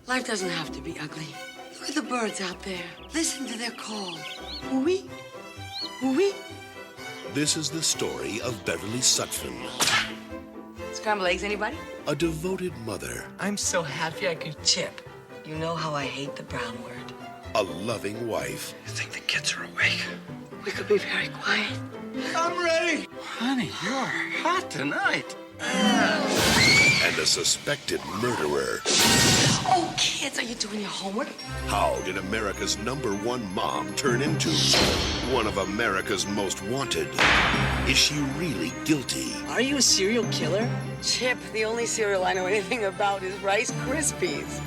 Life doesn't have to be ugly. Look at the birds out there. Listen to their call. Ooh-wee. Ooh-wee. This is the story of Beverly Sutphin. Scrambled eggs, anybody? A devoted mother. I'm so happy I could chip. You know how I hate the brown word. A loving wife. You think the kids are awake? We could be very quiet. I'm ready. Honey, you're hot tonight. And a suspected murderer. Oh, kids, are you doing your homework? How did America's #1 mom turn into one of America's most wanted? Is she really guilty? Are you a serial killer? Chip, the only cereal I know anything about is Rice Krispies.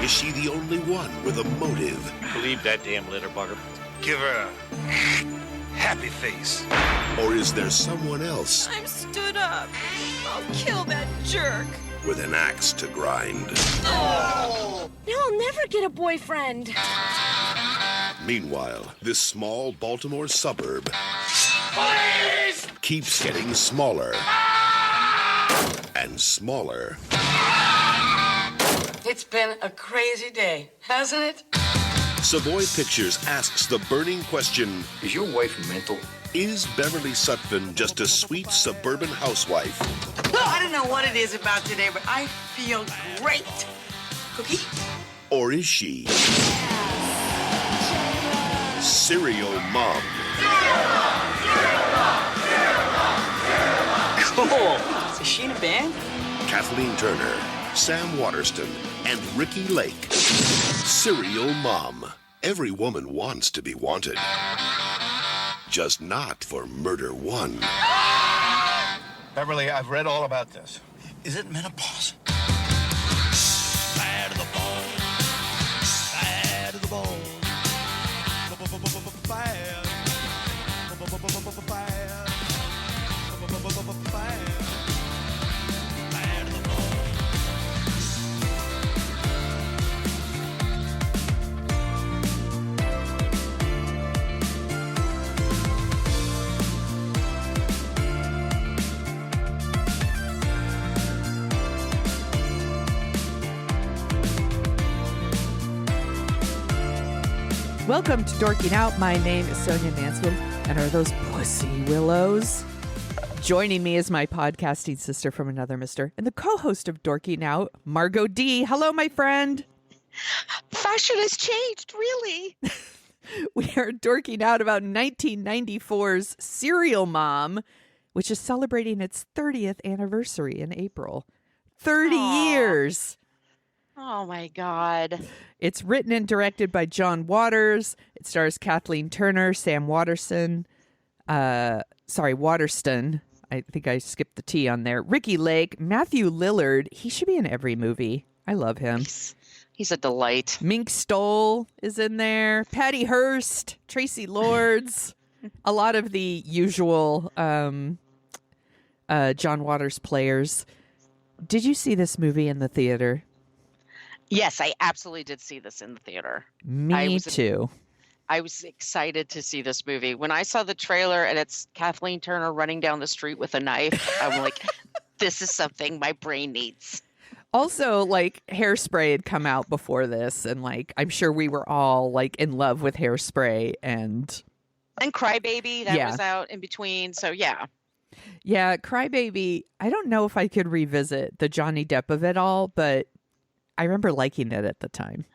Is she the only one with a motive? Believe that damn litter bugger. Give her a happy face. Or is there someone else I'm stood up. I'll kill that jerk. with an axe to grind? Now I'll never get a boyfriend. Meanwhile, this small Baltimore suburb keeps getting smaller and smaller. It's been a crazy day, hasn't it? Savoy Pictures asks the burning question, Is your wife mental? is Beverly Sutphin just a sweet suburban housewife? I don't know what it is about today, but I feel great. Cookie? Or is she serial mom? Cool. Is she in a band? Kathleen Turner, Sam Waterston, and Ricki Lake. Serial mom. Every woman wants to be wanted. Just not for Murder One. Beverly, I've read all about this. Is it menopause? Bad to the bone. Bad to the bone. Bad. Bad to the bone. Welcome to Dorking Out. My name is Sonia Mansfield, and are those pussy willows? Joining me is my podcasting sister from another mister and the co-host of Dorking Out, Margot D. Hello, my friend. Fashion has changed, really. We are dorking out about 1994's Serial Mom, which is celebrating its 30th anniversary in April. 30 years. Oh, my God. It's written and directed by John Waters. It stars Kathleen Turner, Sam Waterston. Waterston. I think I skipped the T on there. Ricki Lake, Matthew Lillard. He should be in every movie. I love him. He's a delight. Mink Stoll is in there. Patty Hearst, Tracy Lords. A lot of the usual John Waters players. Did you see this movie in the theater? Yes, I absolutely did see this in the theater. Me too. I was excited to see this movie. When I saw the trailer and it's Kathleen Turner running down the street with a knife, I'm like, this is something my brain needs. Also, like, Hairspray had come out before this, and, like, I'm sure we were all, like, in love with Hairspray, and Crybaby, that was out in between, so yeah. Yeah, Crybaby, I don't know if I could revisit the Johnny Depp of it all, but I remember liking it at the time.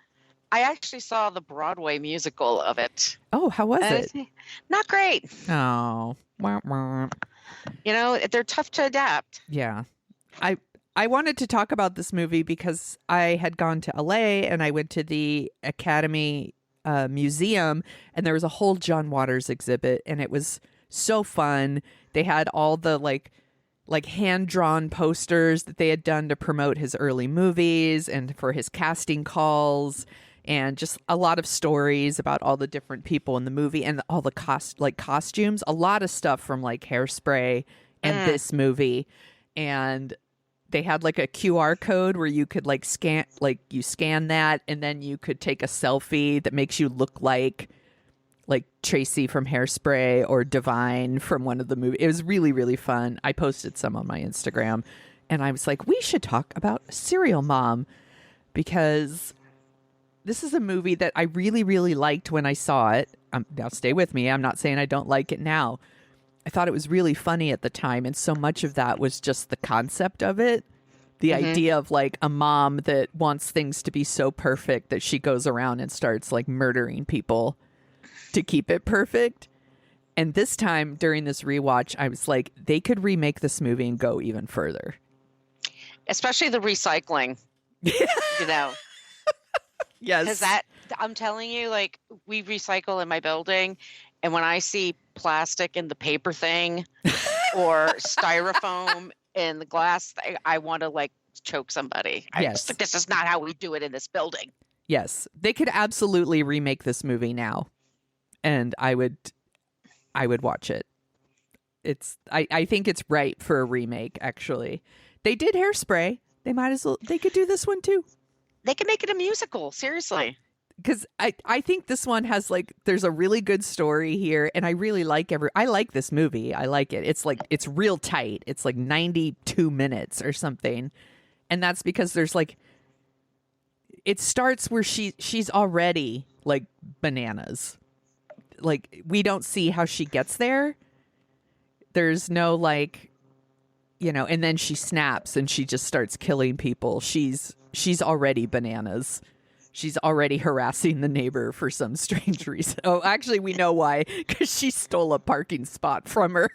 I actually saw the Broadway musical of it. Oh, how was it? Not great. Oh. Wah, wah. You know, they're tough to adapt. Yeah. I wanted to talk about this movie because I had gone to LA and I went to the Academy Museum, and there was a whole John Waters exhibit, and it was so fun. They had all the like hand-drawn posters that they had done to promote his early movies and for his casting calls, and just a lot of stories about all the different people in the movie and all the costumes, a lot of stuff from like Hairspray and this movie. And they had like a QR code where you could like scan that, and then you could take a selfie that makes you look like Tracy from Hairspray or Divine from one of the movies. It was really, really fun. I posted some on my Instagram, and I was like, we should talk about Serial Mom, because this is a movie that I really, really liked when I saw it. Now, stay with me. I'm not saying I don't like it now. I thought it was really funny at the time, and so much of that was just the concept of it. The idea of like a mom that wants things to be so perfect that she goes around and starts like murdering people to keep it perfect. And this time during this rewatch, I was like, they could remake this movie and go even further. Especially the recycling, you know. Yes. Because I'm telling you, like, we recycle in my building, and when I see plastic in the paper thing or styrofoam in the glass thing, I want to, like, choke somebody. I Yes. just, like, this is not how we do it in this building. Yes. They could absolutely remake this movie now, and I would watch it. I think it's ripe for a remake, actually. They did Hairspray. They could do this one too. They can make it a musical, seriously. Because I think this one has like, there's a really good story here, and I really like I like this movie. I like it. It's like, it's real tight. It's like 92 minutes or something. And that's because there's like, it starts where she's already like bananas. Like, we don't see how she gets there. There's no like, you know, and then she snaps and she just starts killing people. She's already bananas. She's already harassing the neighbor for some strange reason. Oh, actually, we know why. Because she stole a parking spot from her.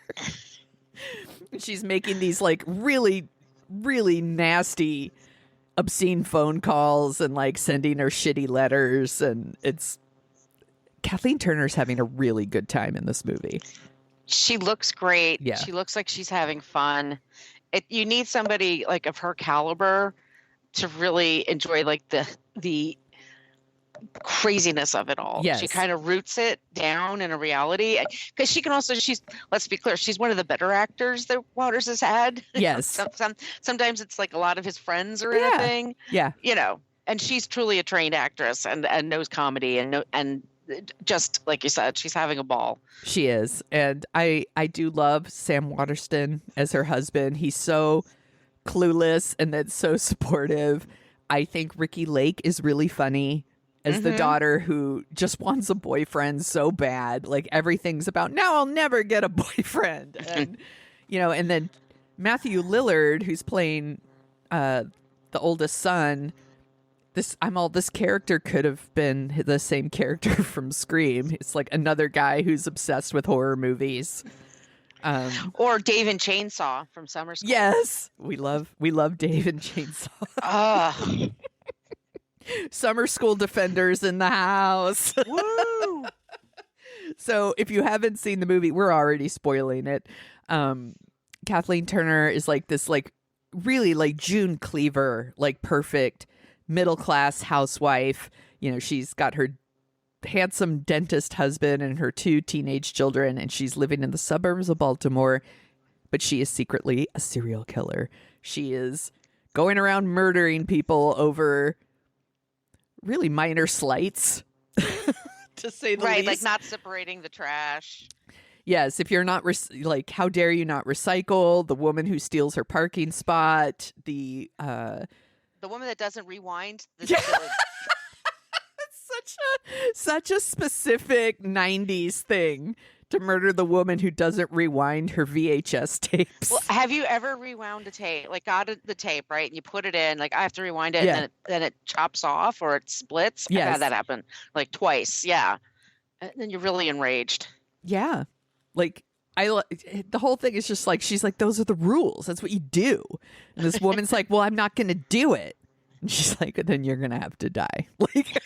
She's making these like really, really nasty, obscene phone calls and like sending her shitty letters. And it's Kathleen Turner's having a really good time in this movie. She looks great. Yeah. She looks like she's having fun. You need somebody like of her caliber to really enjoy like the craziness of it all. Yes. She kind of roots it down in a reality, because she can also, let's be clear, she's one of the better actors that Waters has had. Yes. Sometimes it's like a lot of his friends are in a thing. Yeah. You know, and she's truly a trained actress and knows comedy and just like you said, she's having a ball. She is. And I do love Sam Waterston as her husband. He's so clueless and then so supportive. I think Ricki Lake is really funny as the daughter who just wants a boyfriend so bad. Like, everything's about, now I'll never get a boyfriend. And, you know, and then Matthew Lillard, who's playing the oldest son, this character could have been the same character from Scream. It's like another guy who's obsessed with horror movies. Or Dave and Chainsaw from Summer School. Yes, we love Dave and Chainsaw. Summer School Defenders in the house. Woo! So if you haven't seen the movie, we're already spoiling it. Kathleen Turner is like this, like really like June Cleaver, like perfect middle class housewife. You know, she's got her handsome dentist husband and her 2 teenage children, and she's living in the suburbs of Baltimore, but she is secretly a serial killer. She is going around murdering people over really minor slights, to say the least. Right, like not separating the trash. Yes, if you're not like, how dare you not recycle? The woman who steals her parking spot. The woman that doesn't rewind. Such a specific 90s thing to murder the woman who doesn't rewind her VHS tapes. Well, have you ever rewound a tape? Like, got the tape, right? And you put it in, like, I have to rewind it, and then it chops off or it splits. Yes. I've had that happen like twice. Yeah. And then you're really enraged. Yeah. Like, the whole thing is just like, she's like, those are the rules. That's what you do. And this woman's like, well, I'm not going to do it. And she's like, then you're going to have to die. Like,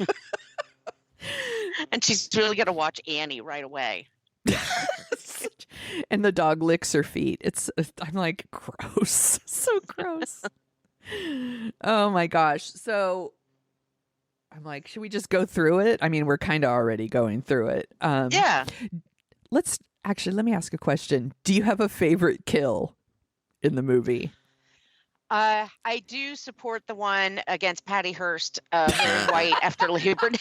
and she's really going to watch Annie right away. And the dog licks her feet. I'm like, gross. So gross. Oh my gosh. So I'm like, should we just go through it? I mean, we're kind of already going through it. Yeah. Let me ask a question. Do you have a favorite kill in the movie? I do support the one against Patty Hearst wearing white after Labor Day.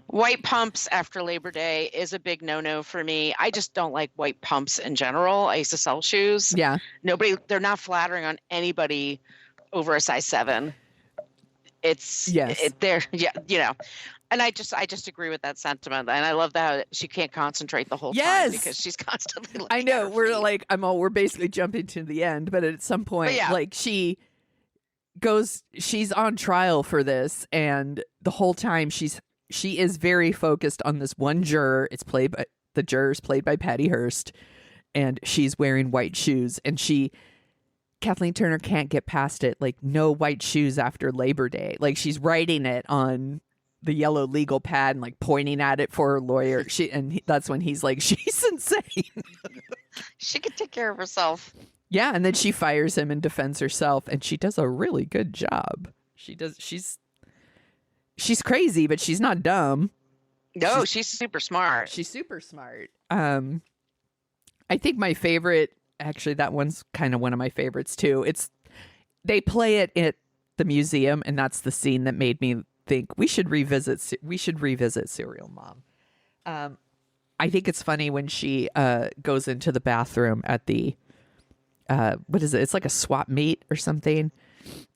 White pumps after Labor Day is a big no-no for me. I just don't like white pumps in general. I used to sell shoes. Yeah. They're not flattering on anybody over a size 7. Yes. There, yeah, and I just agree with that sentiment, and I love that she can't concentrate the whole time because she's constantly. I know at her we're feet. like we're basically jumping to the end, but at some point, yeah. like she's on trial for this, and the whole time she is very focused on this one juror. The juror's played by Patty Hearst, and she's wearing white shoes, and Kathleen Turner can't get past it. Like, no white shoes after Labor Day. Like, she's writing it on the yellow legal pad and like pointing at it for her lawyer. That's when he's like, she's insane. She can take care of herself. Yeah, and then she fires him and defends herself, and she does a really good job. She's crazy, but she's not dumb. No, she's super smart. She's super smart. I think my favorite, actually, that one's kind of one of my favorites too. They play it at the museum, and that's the scene that made me think we should revisit Serial Mom. I think it's funny when she goes into the bathroom at the what is it? It's like a swap meet or something.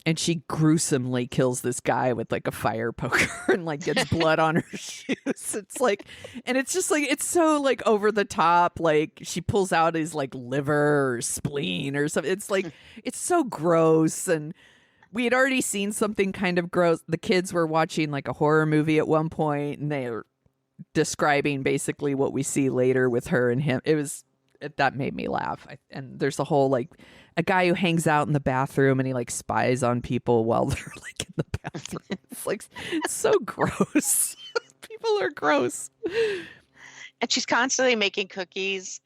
And she gruesomely kills this guy with like a fire poker and like gets blood on her shoes. It's like, and it's just like, it's so like over the top. Like she pulls out his like liver or spleen or something. It's like, it's so gross. And we had already seen something kind of gross. The kids were watching like a horror movie at one point, and they were describing basically what we see later with her and him. That made me laugh. And there's a whole like a guy who hangs out in the bathroom and he like spies on people while they're like in the bathroom. It's like, it's so gross. People are gross. And she's constantly making cookies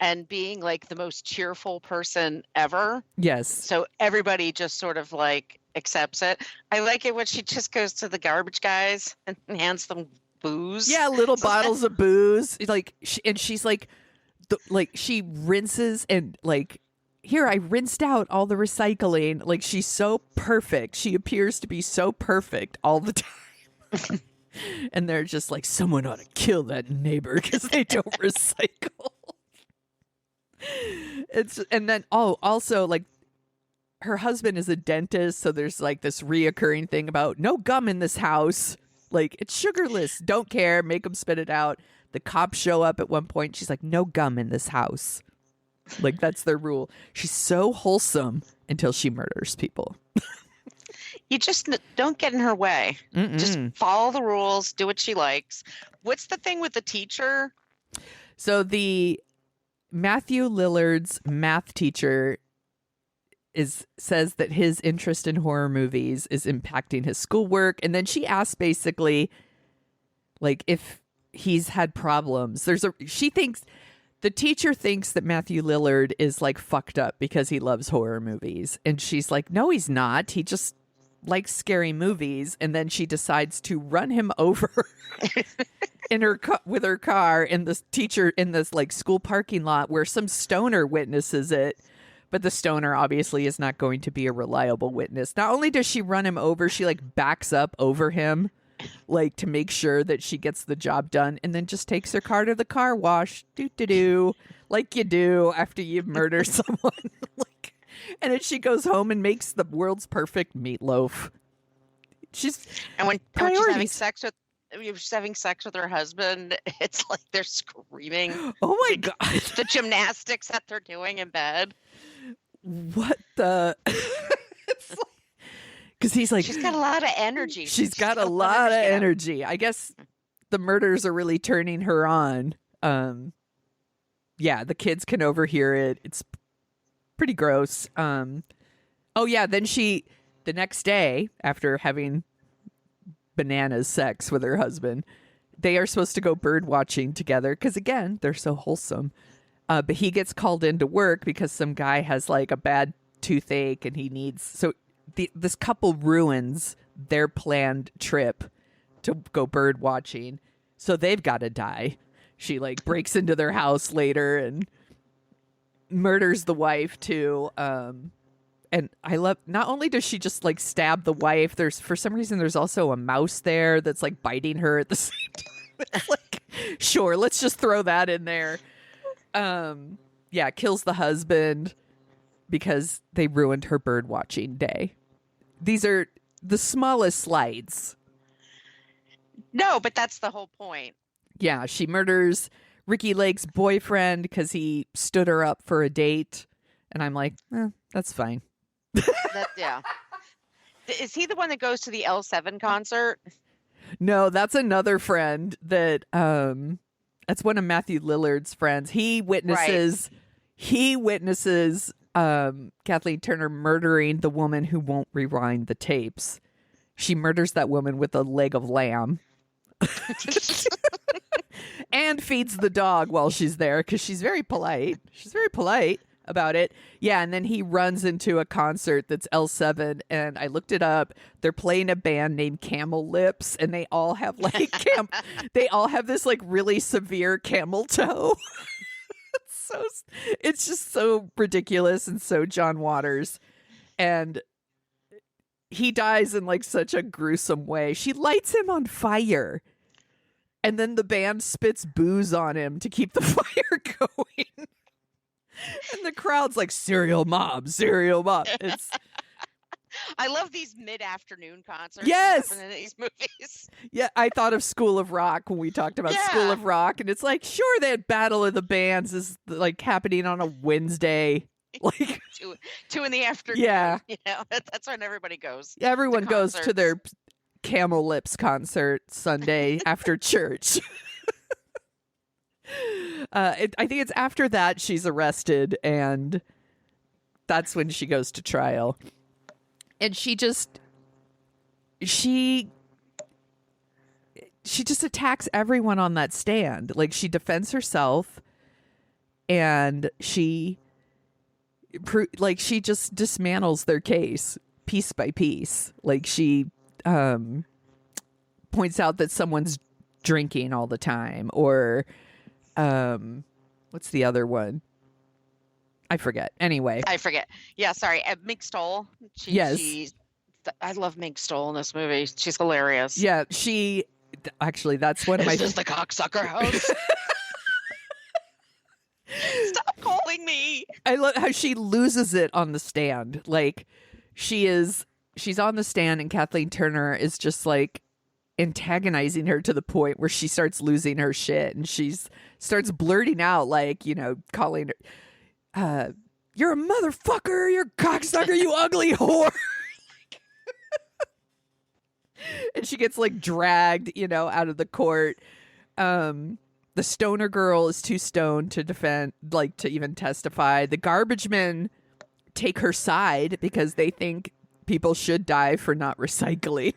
and being like the most cheerful person ever. Yes. So everybody just sort of like accepts it. I like it when she just goes to the garbage guys and hands them booze. Yeah, little bottles of booze. Like, she's like, she rinses and like, here, I rinsed out all the recycling. Like, she's so perfect. She appears to be so perfect all the time. And they're just like, someone ought to kill that neighbor because they don't recycle. And then also like her husband is a dentist, so there's like this reoccurring thing about no gum in this house. Like, it's sugarless. Don't care. Make them spit it out. The cops show up at one point. She's like, no gum in this house. Like, that's their rule. She's so wholesome until she murders people. You just don't get in her way. Mm-mm. Just follow the rules, do what she likes. What's the thing with the teacher? So the Matthew Lillard's math teacher says that his interest in horror movies is impacting his schoolwork. And then she asks basically, like, if he's had problems. The teacher thinks that Matthew Lillard is like fucked up because he loves horror movies. And she's like, no, he's not. He just likes scary movies. And then she decides to run him over with her car in this like school parking lot where some stoner witnesses it. But the stoner obviously is not going to be a reliable witness. Not only does she run him over, she like backs up over him, like to make sure that she gets the job done, and then just takes her car to the car wash, like you do after you've murdered someone. And then she goes home and makes the world's perfect meatloaf. And when she's having sex with her husband, it's like they're screaming. Oh my God. The gymnastics that they're doing in bed. What the? Because he's like, she's got a lot of energy. She's got a lot of energy. I guess the murders are really turning her on. Yeah, the kids can overhear it. It's pretty gross. Oh yeah, then the next day, after having bananas sex with her husband, they are supposed to go bird watching together because, again, they're so wholesome. But he gets called into work because some guy has like a bad toothache and he needs this couple ruins their planned trip to go bird watching, so they've got to die. She like breaks into their house later and murders the wife too. And I love, not only does she just like stab the wife, for some reason there's also a mouse there that's like biting her at the same time. It's like, sure, let's just throw that in there. Yeah, kills the husband because they ruined her bird watching day. These are the smallest slights. No, but that's the whole point. Yeah, she murders Ricki Lake's boyfriend because he stood her up for a date. And I'm like, that's fine. Yeah. Is he the one that goes to the L7 concert? No, that's another friend that that's one of Matthew Lillard's friends. He witnesses Kathleen Turner murdering the woman who won't rewind the tapes. She murders that woman with a leg of lamb. And feeds the dog while she's there because she's very polite. She's very polite about it. Yeah, and then he runs into a concert that's L7, and I looked it up. They're playing a band named Camel Lips, and they all have like they all have this like really severe camel toe. It's just so ridiculous and so John Waters. And he dies in like such a gruesome way. She lights him on fire. And then the band spits booze on him to keep the fire going. And the crowd's like, serial mob, serial mob. It's I love these mid-afternoon concerts. Yes. In these movies. Yeah, I thought of School of Rock when we talked about School of Rock. And it's like, sure, that Battle of the Bands is like happening on a Wednesday. Like 2 in the afternoon. Yeah. You know, that's when everybody goes. Everyone goes to their Camel Lips concert Sunday after church. I think it's after that she's arrested, and that's when she goes to trial. And she just attacks everyone on that stand. Like, she defends herself, and she just dismantles their case piece by piece. Like, she points out that someone's drinking all the time, or what's the other one? I forget. Anyway, I forget. Yeah, sorry. Mink Stoll. I love Mink Stoll in this movie. She's hilarious. Yeah, actually, that's one of my. Is this the cocksucker house? Stop calling me. I love how she loses it on the stand. Like, she's on the stand, and Kathleen Turner is just like antagonizing her to the point where she starts losing her shit, and starts blurting out, like, you know, calling her, you're a motherfucker, you're a cocksucker, you ugly whore. And she gets like dragged, you know, out of the court. The stoner girl is too stoned to defend, like, to even testify. The garbage men take her side because they think people should die for not recycling.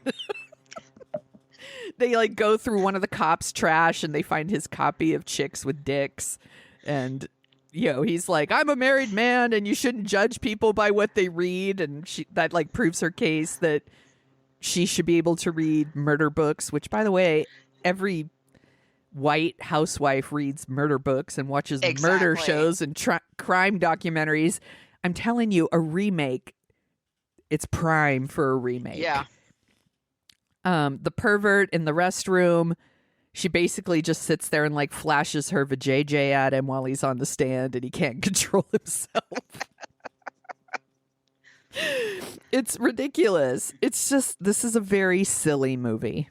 They like go through one of the cops' trash and they find his copy of Chicks with Dicks. And, you know, he's like, I'm a married man and you shouldn't judge people by what they read. And that like proves her case that she should be able to read murder books, which, by the way, every white housewife reads murder books and watches murder shows and crime documentaries. I'm telling you, a remake, it's prime for a remake. Yeah. The pervert in the restroom, she basically just sits there and like flashes her vajayjay at him while he's on the stand and he can't control himself. It's ridiculous. It's just, this is a very silly movie.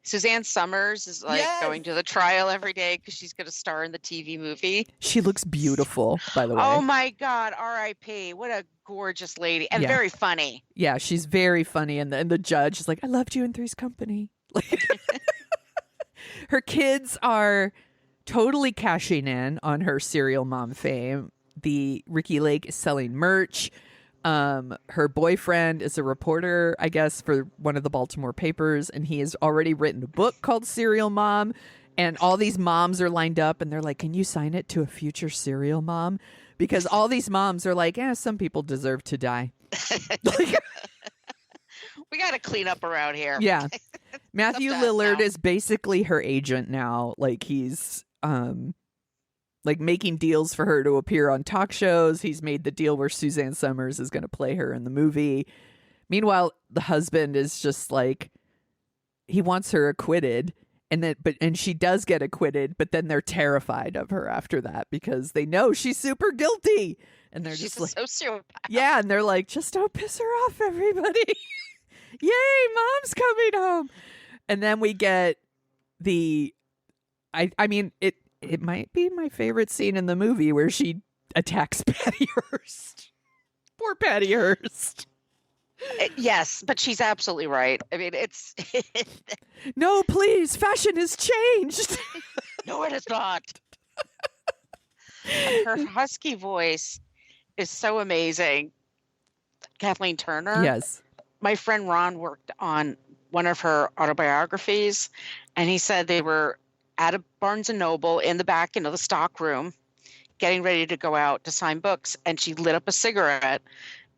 Suzanne Summers is like going to the trial every day because she's going to star in the TV movie. She looks beautiful, by the way. Oh my God, R.I.P. What a gorgeous lady, and very funny. Yeah, she's very funny, and the judge is like, I loved you in Three's Company. Like, her kids are totally cashing in on her serial mom fame. The Ricki Lake is selling merch. Her boyfriend is a reporter, I guess, for one of the Baltimore papers, and he has already written a book called Serial Mom, and all these moms are lined up, and they're like, can you sign it to a future serial mom? Because all these moms are like, some people deserve to die. We got to clean up around here. Yeah. Matthew Lillard is basically her agent now. Like, he's like making deals for her to appear on talk shows. He's made the deal where Suzanne Summers is going to play her in the movie. Meanwhile, the husband is just like, he wants her acquitted, and she does get acquitted, but then they're terrified of her after that because they know she's super guilty, and they're she's just like, a sociopath. yeah, and they're like, just don't piss her off, everybody. Yay, mom's coming home. And then we get I mean, it might be my favorite scene in the movie where she attacks Patty Hearst. Poor Patty Hearst. Yes, but she's absolutely right. I mean, it's No, please, fashion has changed. no, it is not. And her husky voice is so amazing. Kathleen Turner. Yes. My friend Ron worked on one of her autobiographies, and he said they were at a Barnes and Noble in the back, the stock room, getting ready to go out to sign books, and she lit up a cigarette,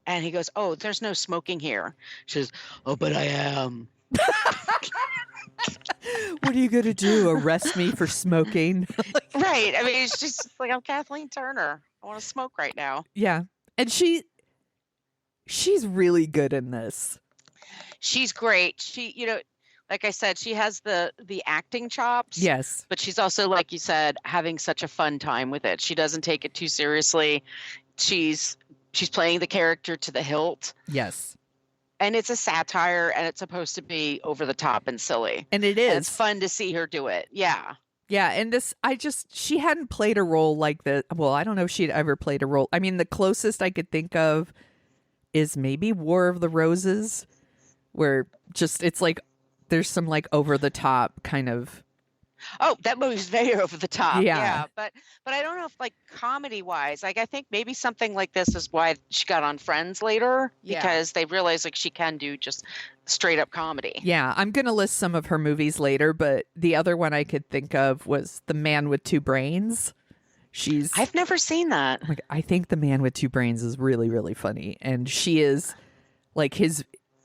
and he goes, "Oh, there's no smoking here." She says, "Oh, but I am." What are you going to do? Arrest me for smoking? Right. I mean, it's just like, I'm Kathleen Turner. I want to smoke right now. Yeah. And she's really good in this. She's great. She, like I said, she has the acting chops. Yes. But she's also, like you said, having such a fun time with it. She doesn't take it too seriously. She's playing the character to the hilt. Yes. And it's a satire, and it's supposed to be over the top and silly. And it is. And it's fun to see her do it. Yeah. Yeah. And she hadn't played a role like this. Well, I don't know if she'd ever played a role. I mean, the closest I could think of is maybe War of the Roses, where it's like there's some like over the top kind of. Oh, that movie's very over the top. Yeah. But I don't know if like comedy wise, like I think maybe something like this is why she got on Friends later, because they realized like she can do just straight up comedy. Yeah, I'm going to list some of her movies later, but the other one I could think of was The Man with Two Brains. I've never seen that. Like, I think The Man with Two Brains is really, really funny, and she is like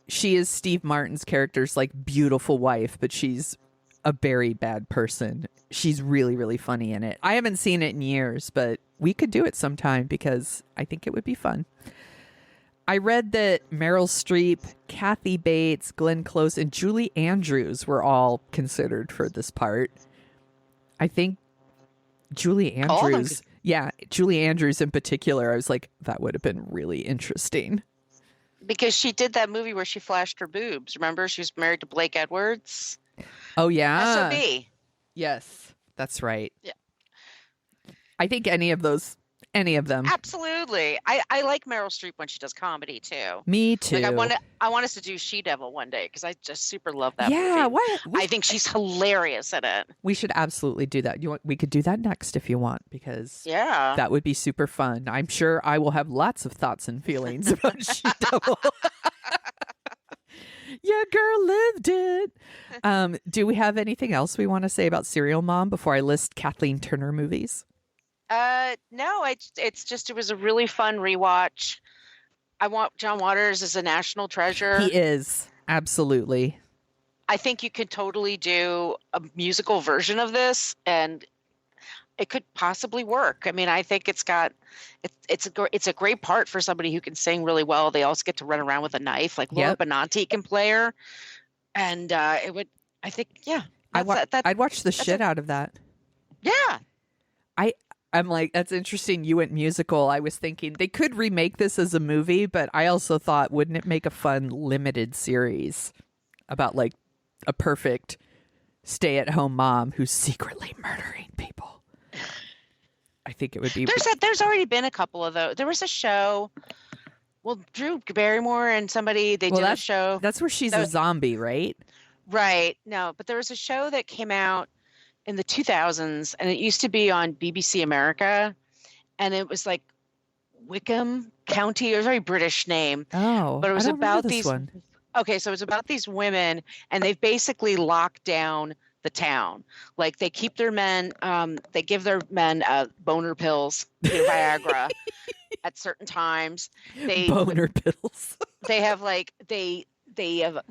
she is Steve Martin's character's like beautiful wife, but she's a very bad person. She's really, really funny in it. I haven't seen it in years, but we could do it sometime because I think it would be fun. I read that Meryl Streep, Kathy Bates, Glenn Close, and Julie Andrews were all considered for this part. I think Julie Andrews, Julie Andrews in particular, I was like, that would have been really interesting. Because she did that movie where she flashed her boobs. Remember? She was married to Blake Edwards. Oh, yeah. SOB. Yes, that's right. Yeah. I think any of them. Absolutely. I like Meryl Streep when she does comedy too. Me too. Like I want us to do She Devil one day because I just super love that movie. I think she's hilarious in it. We should absolutely do that. We could do that next if you want, because that would be super fun. I'm sure I will have lots of thoughts and feelings about She Devil. Yeah, girl lived it. Do we have anything else we want to say about Serial Mom before I list Kathleen Turner movies? No, it was a really fun rewatch. I want John Waters as a national treasure. He is. Absolutely. I think you could totally do a musical version of this, and it could possibly work. I mean, I think it's a great part for somebody who can sing really well. They also get to run around with a knife, like Laura Benanti can play her, and it would. I think, yeah. I'd watch the shit out of that. Yeah. I'm like, that's interesting. You went musical. I was thinking they could remake this as a movie, but I also thought, wouldn't it make a fun limited series about like a perfect stay-at-home mom who's secretly murdering people? I think it would be. There's already been a couple of those. There was a show. Well, Drew Barrymore and somebody did a show. That's where she's a zombie, right? Right. No, but there was a show that came out in the 2000s, and it used to be on BBC America, and it was like Wickham County. It was a very British name. Oh, but it was about these. One. Okay, so it's about these women, and they've basically locked down the town. Like they keep their men, they give their men boner pills, Viagra, at certain times. Boner pills. They have like they put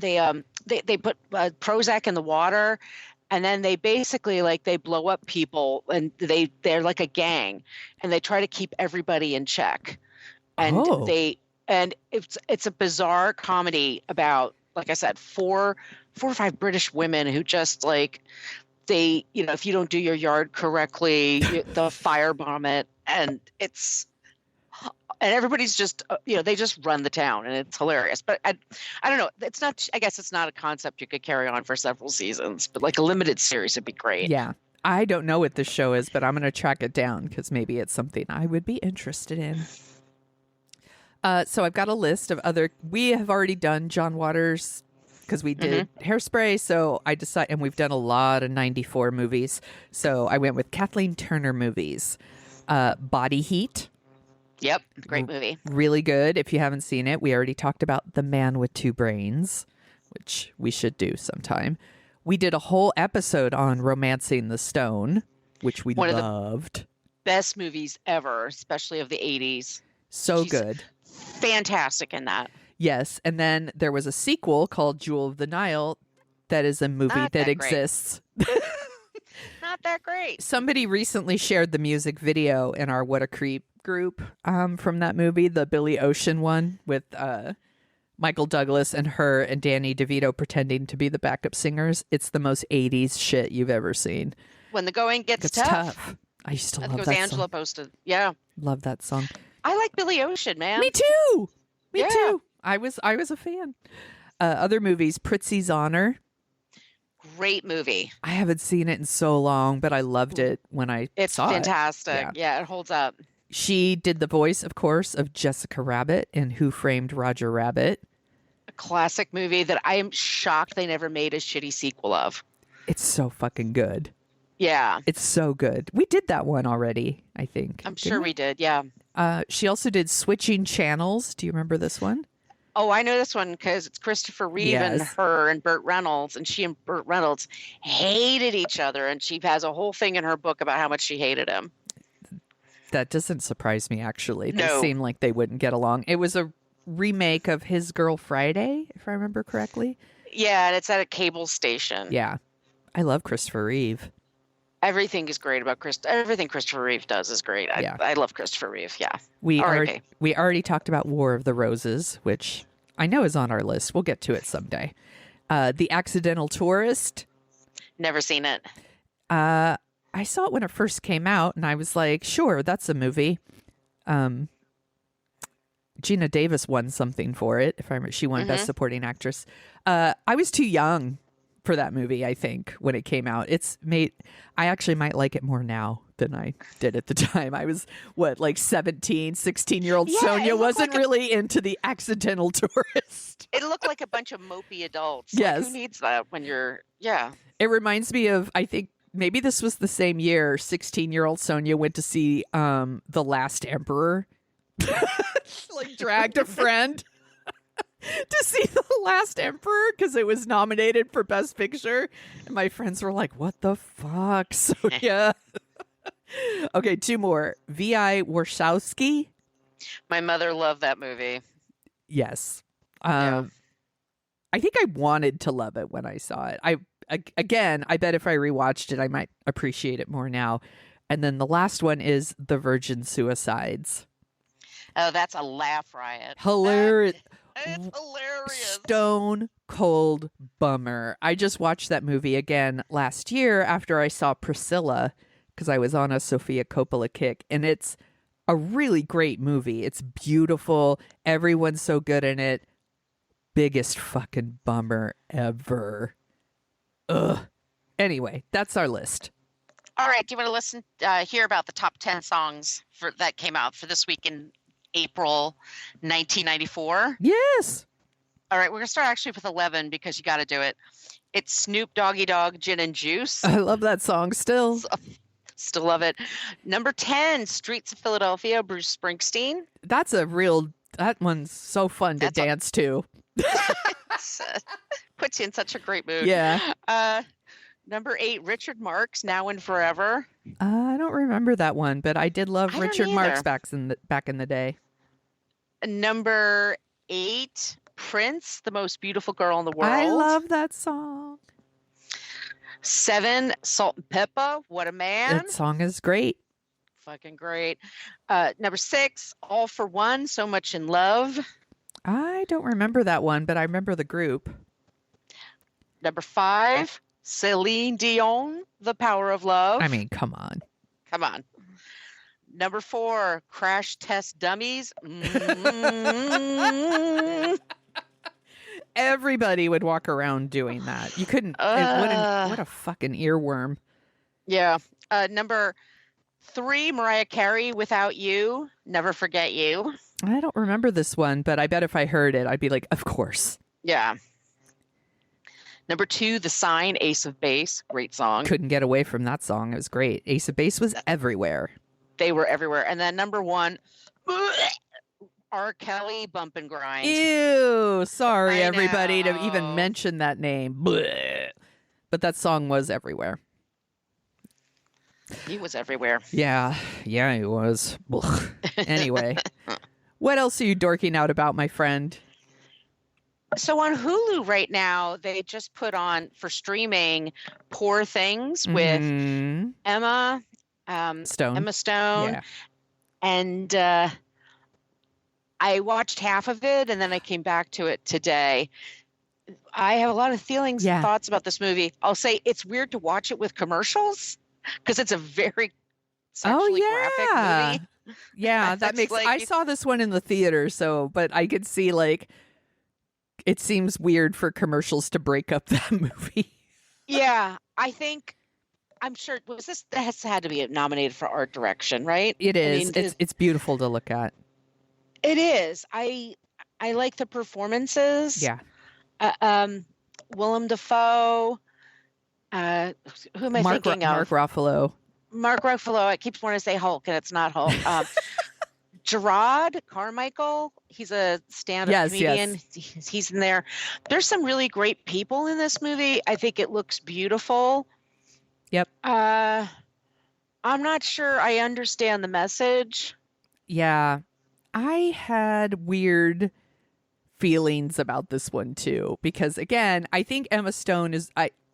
Prozac in the water. And then they basically they blow up people, and they're like a gang, and they try to keep everybody in check. And it's a bizarre comedy about, like I said, four or five British women who just if you don't do your yard correctly, they'll firebomb it, and it's and everybody's just, they just run the town, and it's hilarious. But I don't know. It's not. I guess it's not a concept you could carry on for several seasons, but like a limited series would be great. Yeah. I don't know what this show is, but I'm going to track it down because maybe it's something I would be interested in. So I've got a list of we have already done John Waters because we did Hairspray. So I decided, and we've done a lot of 94 movies. So I went with Kathleen Turner movies. Body Heat. Yep. Great movie. Really good. If you haven't seen it, we already talked about The Man with Two Brains, which we should do sometime. We did a whole episode on Romancing the Stone, which we loved. Best movies ever, especially of the 80s. So She's good. Fantastic in that. Yes. And then there was a sequel called Jewel of the Nile that is a movie Not that that exists. Not that great. Somebody recently shared the music video in our What a Creep group from that movie, the Billy Ocean one with Michael Douglas and her and Danny DeVito pretending to be the backup singers. It's the most 80s shit you've ever seen. When the going gets It's tough. tough. I used to I love think it was that Angela song. posted. Yeah. Love that song. I like Billy Ocean, man. Me too. Me Yeah. too. I was a fan. Other movies, Pritzi's Honor. Great movie. I haven't seen it in so long, but I loved it when I It's saw fantastic. it. Yeah, it holds up. She did the voice, of course, of Jessica Rabbit in Who Framed Roger Rabbit. A classic movie that I am shocked they never made a shitty sequel of. It's so fucking good. Yeah. It's so good. We did that one already, I think. I'm sure we did. Yeah. She also did Switching Channels. Do you remember this one? Oh, I know this one because it's Christopher Reeve and Yes. her and Burt Reynolds, and she and Burt Reynolds hated each other, and she has a whole thing in her book about how much she hated him. That doesn't surprise me, actually. They No. seem like they wouldn't get along. It was a remake of His Girl Friday, if I remember correctly. Yeah, and it's at a cable station. Yeah. I love Christopher Reeve. Everything is great about everything Christopher Reeve does is great. Yeah. I love Christopher Reeve. Yeah. We R.I.P. already talked about War of the Roses, which I know is on our list. We'll get to it someday. The Accidental Tourist. Never seen it. I saw it when it first came out, and I was like, sure, that's a movie. Gina Davis won something for it. If I remember, she won Best Supporting Actress. I was too young for that movie, I think, when it came out. I actually might like it more now than I did at the time. I was, like 17, 16-year-old Yeah, Sonia it looked wasn't like really into The Accidental Tourist. It looked like a bunch of mopey adults. Yes. Like, who needs that when you're, yeah. It reminds me of, I think, maybe this was the same year 16-year-old Sonia went to see The Last Emperor. Like dragged a friend to see The Last Emperor because it was nominated for Best Picture. And my friends were like, what the fuck, Sonia? Okay, two more. V.I. Warshawski. My mother loved that movie. Yes. Yeah. I think I wanted to love it when I saw it. Again, I bet if I rewatched it, I might appreciate it more now. And then the last one is The Virgin Suicides. Oh, that's a laugh riot. Hilarious. It's hilarious. Stone cold bummer. I just watched that movie again last year after I saw Priscilla because I was on a Sofia Coppola kick, and it's a really great movie. It's beautiful. Everyone's so good in it. Biggest fucking bummer ever. Ugh. Anyway, that's our list. All right. Do you want to hear about the top 10 songs that came out for this week in April 1994? Yes. All right. We're going to start actually with 11 because you got to do it. It's Snoop Doggy Dogg, Gin and Juice. I love that song still. Still love it. Number 10, Streets of Philadelphia, Bruce Springsteen. That one's so fun to dance to. Puts you in such a great mood. Yeah. Number 8, Richard Marx, Now and Forever. I don't remember that one, but I did love I don't Richard Marx either. back in the day. Number 8, Prince, The Most Beautiful Girl in the World. I love that song. 7, Salt and Pepper, What a Man. That song is great. Fucking great. Number 6, All for One, So Much in Love. I don't remember that one, but I remember the group. Number 5, Celine Dion, The Power of Love. I mean, come on. Come on. Number 4, Crash Test Dummies. Mm. Everybody would walk around doing that. You couldn't. What a fucking earworm. Yeah. Number 3, Mariah Carey, Without You. Never Forget You. I don't remember this one, but I bet if I heard it, I'd be like, of course. Yeah. Number 2, The Sign, Ace of Base. Great song. Couldn't get away from that song. It was great. Ace of Base was everywhere. They were everywhere. And then number 1, R. Kelly, Bump and Grind. Ew. Sorry, I everybody, to know. even mention that name. Blech. But that song was everywhere. He was everywhere. Yeah, he was. Blech. Anyway, what else are you dorking out about, my friend? So on Hulu right now, they just put on for streaming Poor Things with Mhm. Emma Stone. Emma Stone. Yeah. And I watched half of it and then I came back to it today. I have a lot of feelings Yeah. and thoughts about this movie. I'll say it's weird to watch it with commercials because it's a very sexually graphic movie. Yeah, that It's makes. like I you- saw this one in the theater, but I could see like it seems weird for commercials to break up that movie. Yeah, I'm sure that has had to be nominated for art direction, right? It is. mean, It's beautiful to look at. It is. I like the performances. Yeah. Willem Dafoe. Who am I thinking Mark of? Ruffalo. Mark Ruffalo. I keep wanting to say Hulk, and it's not Hulk. Gerard Carmichael. He's a stand-up Yes, comedian. yes. He's in there. There's some really great people in this movie. I think it looks beautiful. Yep. I'm not sure I understand the message. Yeah. I had weird feelings about this one too because again, I think Emma Stone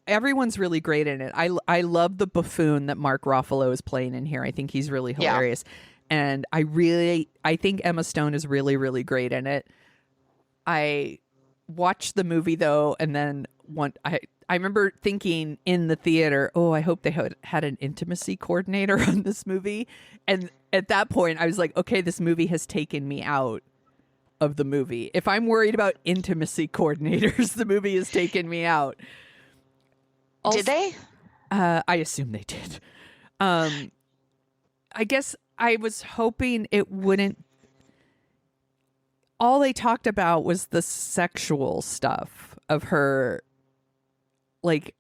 everyone's really great in it. I love the buffoon that Mark Ruffalo is playing in here. I think he's really hilarious. And I think Emma Stone is really, really great in it. I watched the movie though, and then I remember thinking in the theater, oh, I hope they had an intimacy coordinator on this movie. And at that point, I was like, okay, this movie has taken me out of the movie. If I'm worried about intimacy coordinators, the movie has taken me out. Also, Did they? I assume they did. I guess I was hoping it wouldn't. All they talked about was the sexual stuff of her. Like,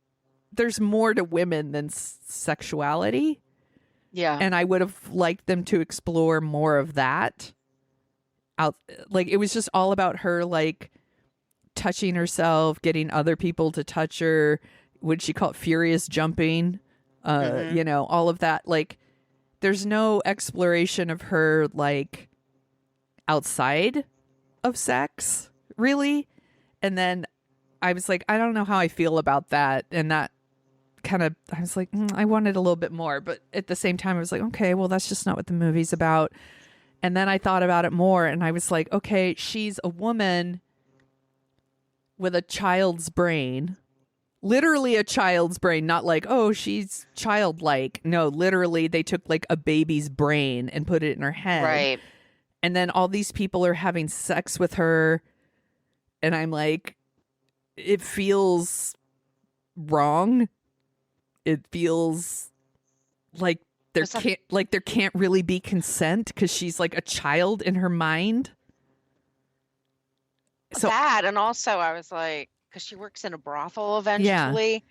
there's more to women than sexuality. Yeah. And I would have liked them to explore more of that. Like, it was just all about her, like, touching herself, getting other people to touch her. Would she call it furious jumping? You know, all of that. Like, there's no exploration of her, like, outside of sex, really. And then I was like, I don't know how I feel about that. And that kind of, I was like, I wanted a little bit more. But at the same time, I was like, okay, well, that's just not what the movie's about. And then I thought about it more and I was like, okay, she's a woman with a child's brain. Literally a child's brain, not like, oh, she's childlike. No, literally they took like a baby's brain and put it in her head. Right. And then all these people are having sex with her. And I'm like, it feels wrong. It feels like there can't really be consent because she's like a child in her mind. So That, and also I was like, because she works in a brothel eventually,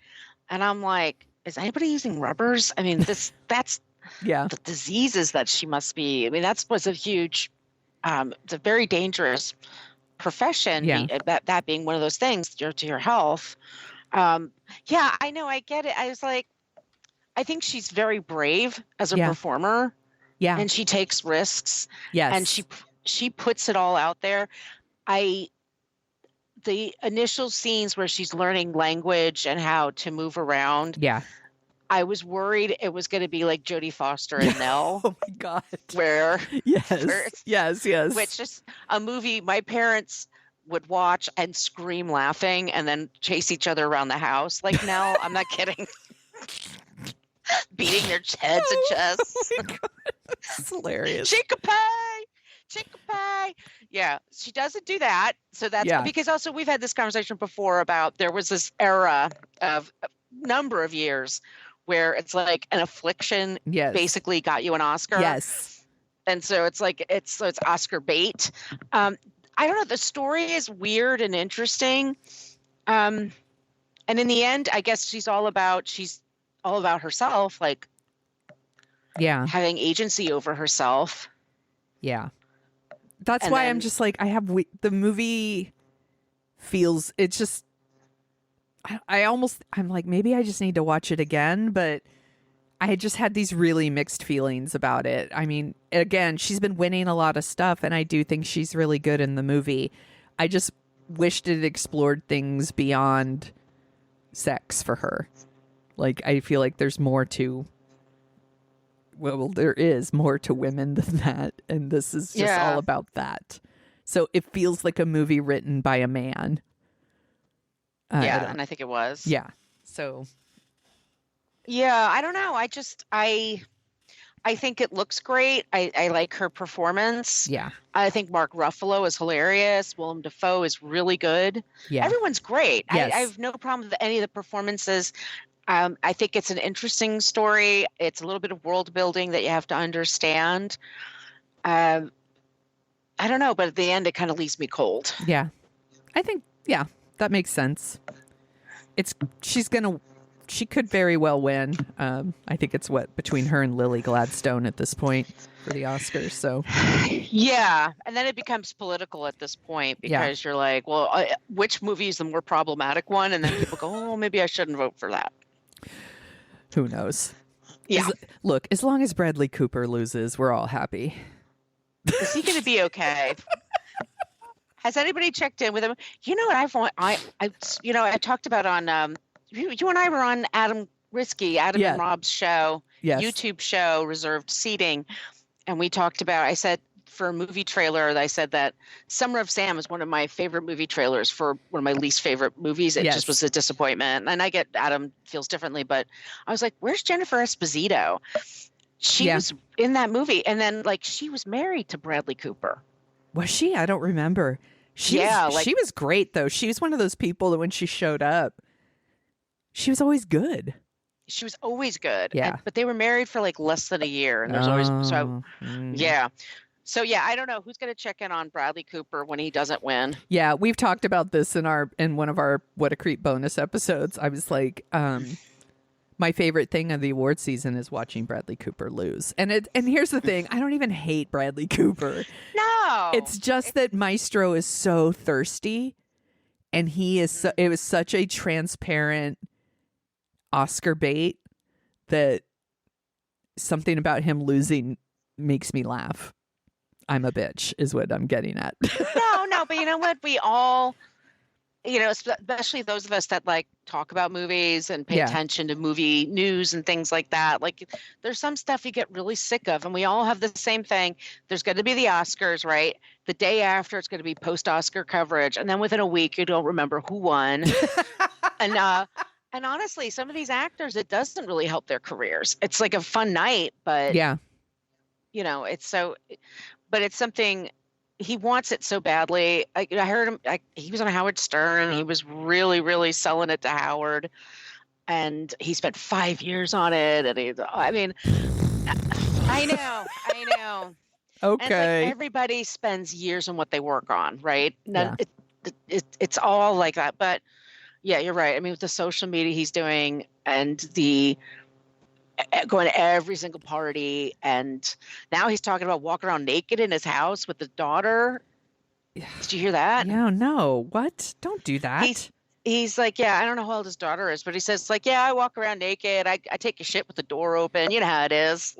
and I'm like, is anybody using rubbers? I mean, that's yeah, the diseases that she must be. I mean, that was a huge, it's a very dangerous profession. Yeah. That being one of those things to your health. Yeah, I know, I get it. I was like, I think she's very brave as a performer. Yeah, and she takes risks. Yes, and she puts it all out there. The initial scenes where she's learning language and how to move around. Yeah. I was worried it was going to be like Jodie Foster and Nell. Oh my God. Where yes. Which is a movie my parents would watch and scream laughing and then chase each other around the house. Like Nell, I'm not kidding. Beating their heads and chests. Oh my God. It's hilarious. Chick-a-pie. Yeah, she doesn't do that. So that's because also we've had this conversation before about there was this era of a number of years where it's like an affliction basically got you an Oscar. Yes. And so it's like it's Oscar bait. I don't know. The story is weird and interesting. And in the end, I guess she's all about herself, like having agency over herself. Yeah. That's why I'm just like, the movie feels, it's just, I'm like, maybe I just need to watch it again, but I just had these really mixed feelings about it. I mean, again, she's been winning a lot of stuff, and I do think she's really good in the movie. I just wished it explored things beyond sex for her. Like, I feel like there's more to, well, there is more to women than that, and this is just all about that. So it feels like a movie written by a man. And I think it was. Yeah. So. Yeah, I don't know. I think it looks great. I like her performance. Yeah. I think Mark Ruffalo is hilarious. Willem Dafoe is really good. Yeah. Everyone's great. Yes. I have no problem with any of the performances. I think it's an interesting story. It's a little bit of world building that you have to understand. I don't know, but at the end, it kind of leaves me cold. Yeah. I think, that makes sense. She could very well win. I think it's between her and Lily Gladstone at this point for the Oscars. So, yeah, and then it becomes political at this point because you're like, well, which movie is the more problematic one? And then people go, oh, maybe I shouldn't vote for that. Who knows? Yeah. Look, as long as Bradley Cooper loses, we're all happy. Is he going to be okay? Has anybody checked in with him? You know what I talked about on. You and I were on Adam and Rob's show, YouTube show, Reserved Seating. And we talked about, I said for a movie trailer, I said that Summer of Sam is one of my favorite movie trailers for one of my least favorite movies. It just was a disappointment. And I get Adam feels differently, but I was like, where's Jennifer Esposito? She was in that movie. And then she was married to Bradley Cooper. Was she? I don't remember. She was great though. She was one of those people that when she showed up, she was always good. She was always good. Yeah. But they were married for less than a year. And there's always, yeah. So, I don't know who's going to check in on Bradley Cooper when he doesn't win. Yeah. We've talked about this in one of our What a Creep bonus episodes. I was like, my favorite thing of the award season is watching Bradley Cooper lose. And here's the thing. I don't even hate Bradley Cooper. No. It's just that Maestro is so thirsty. And it was such a transparent Oscar bait that something about him losing makes me laugh. I'm a bitch is what I'm getting at. No, but you know what? We all, especially those of us that talk about movies and pay attention to movie news and things like that. There's some stuff you get really sick of, and we all have the same thing. There's going to be the Oscars, right? The day after, it's going to be post-Oscar coverage, and then within a week, you don't remember who won. And honestly, some of these actors, it doesn't really help their careers. It's a fun night, but it's something he wants it so badly. I heard him. He was on Howard Stern. He was really, really selling it to Howard, and he spent 5 years on it. And I know. Okay. And everybody spends years on what they work on, right? It's all like that, but. Yeah, you're right. I mean, with the social media he's doing and the going to every single party, and now he's talking about walking around naked in his house with his daughter. Did you hear that? Yeah, no. What? Don't do that. He's like, I don't know how old his daughter is, but he says I walk around naked. I take a shit with the door open. You know how it is.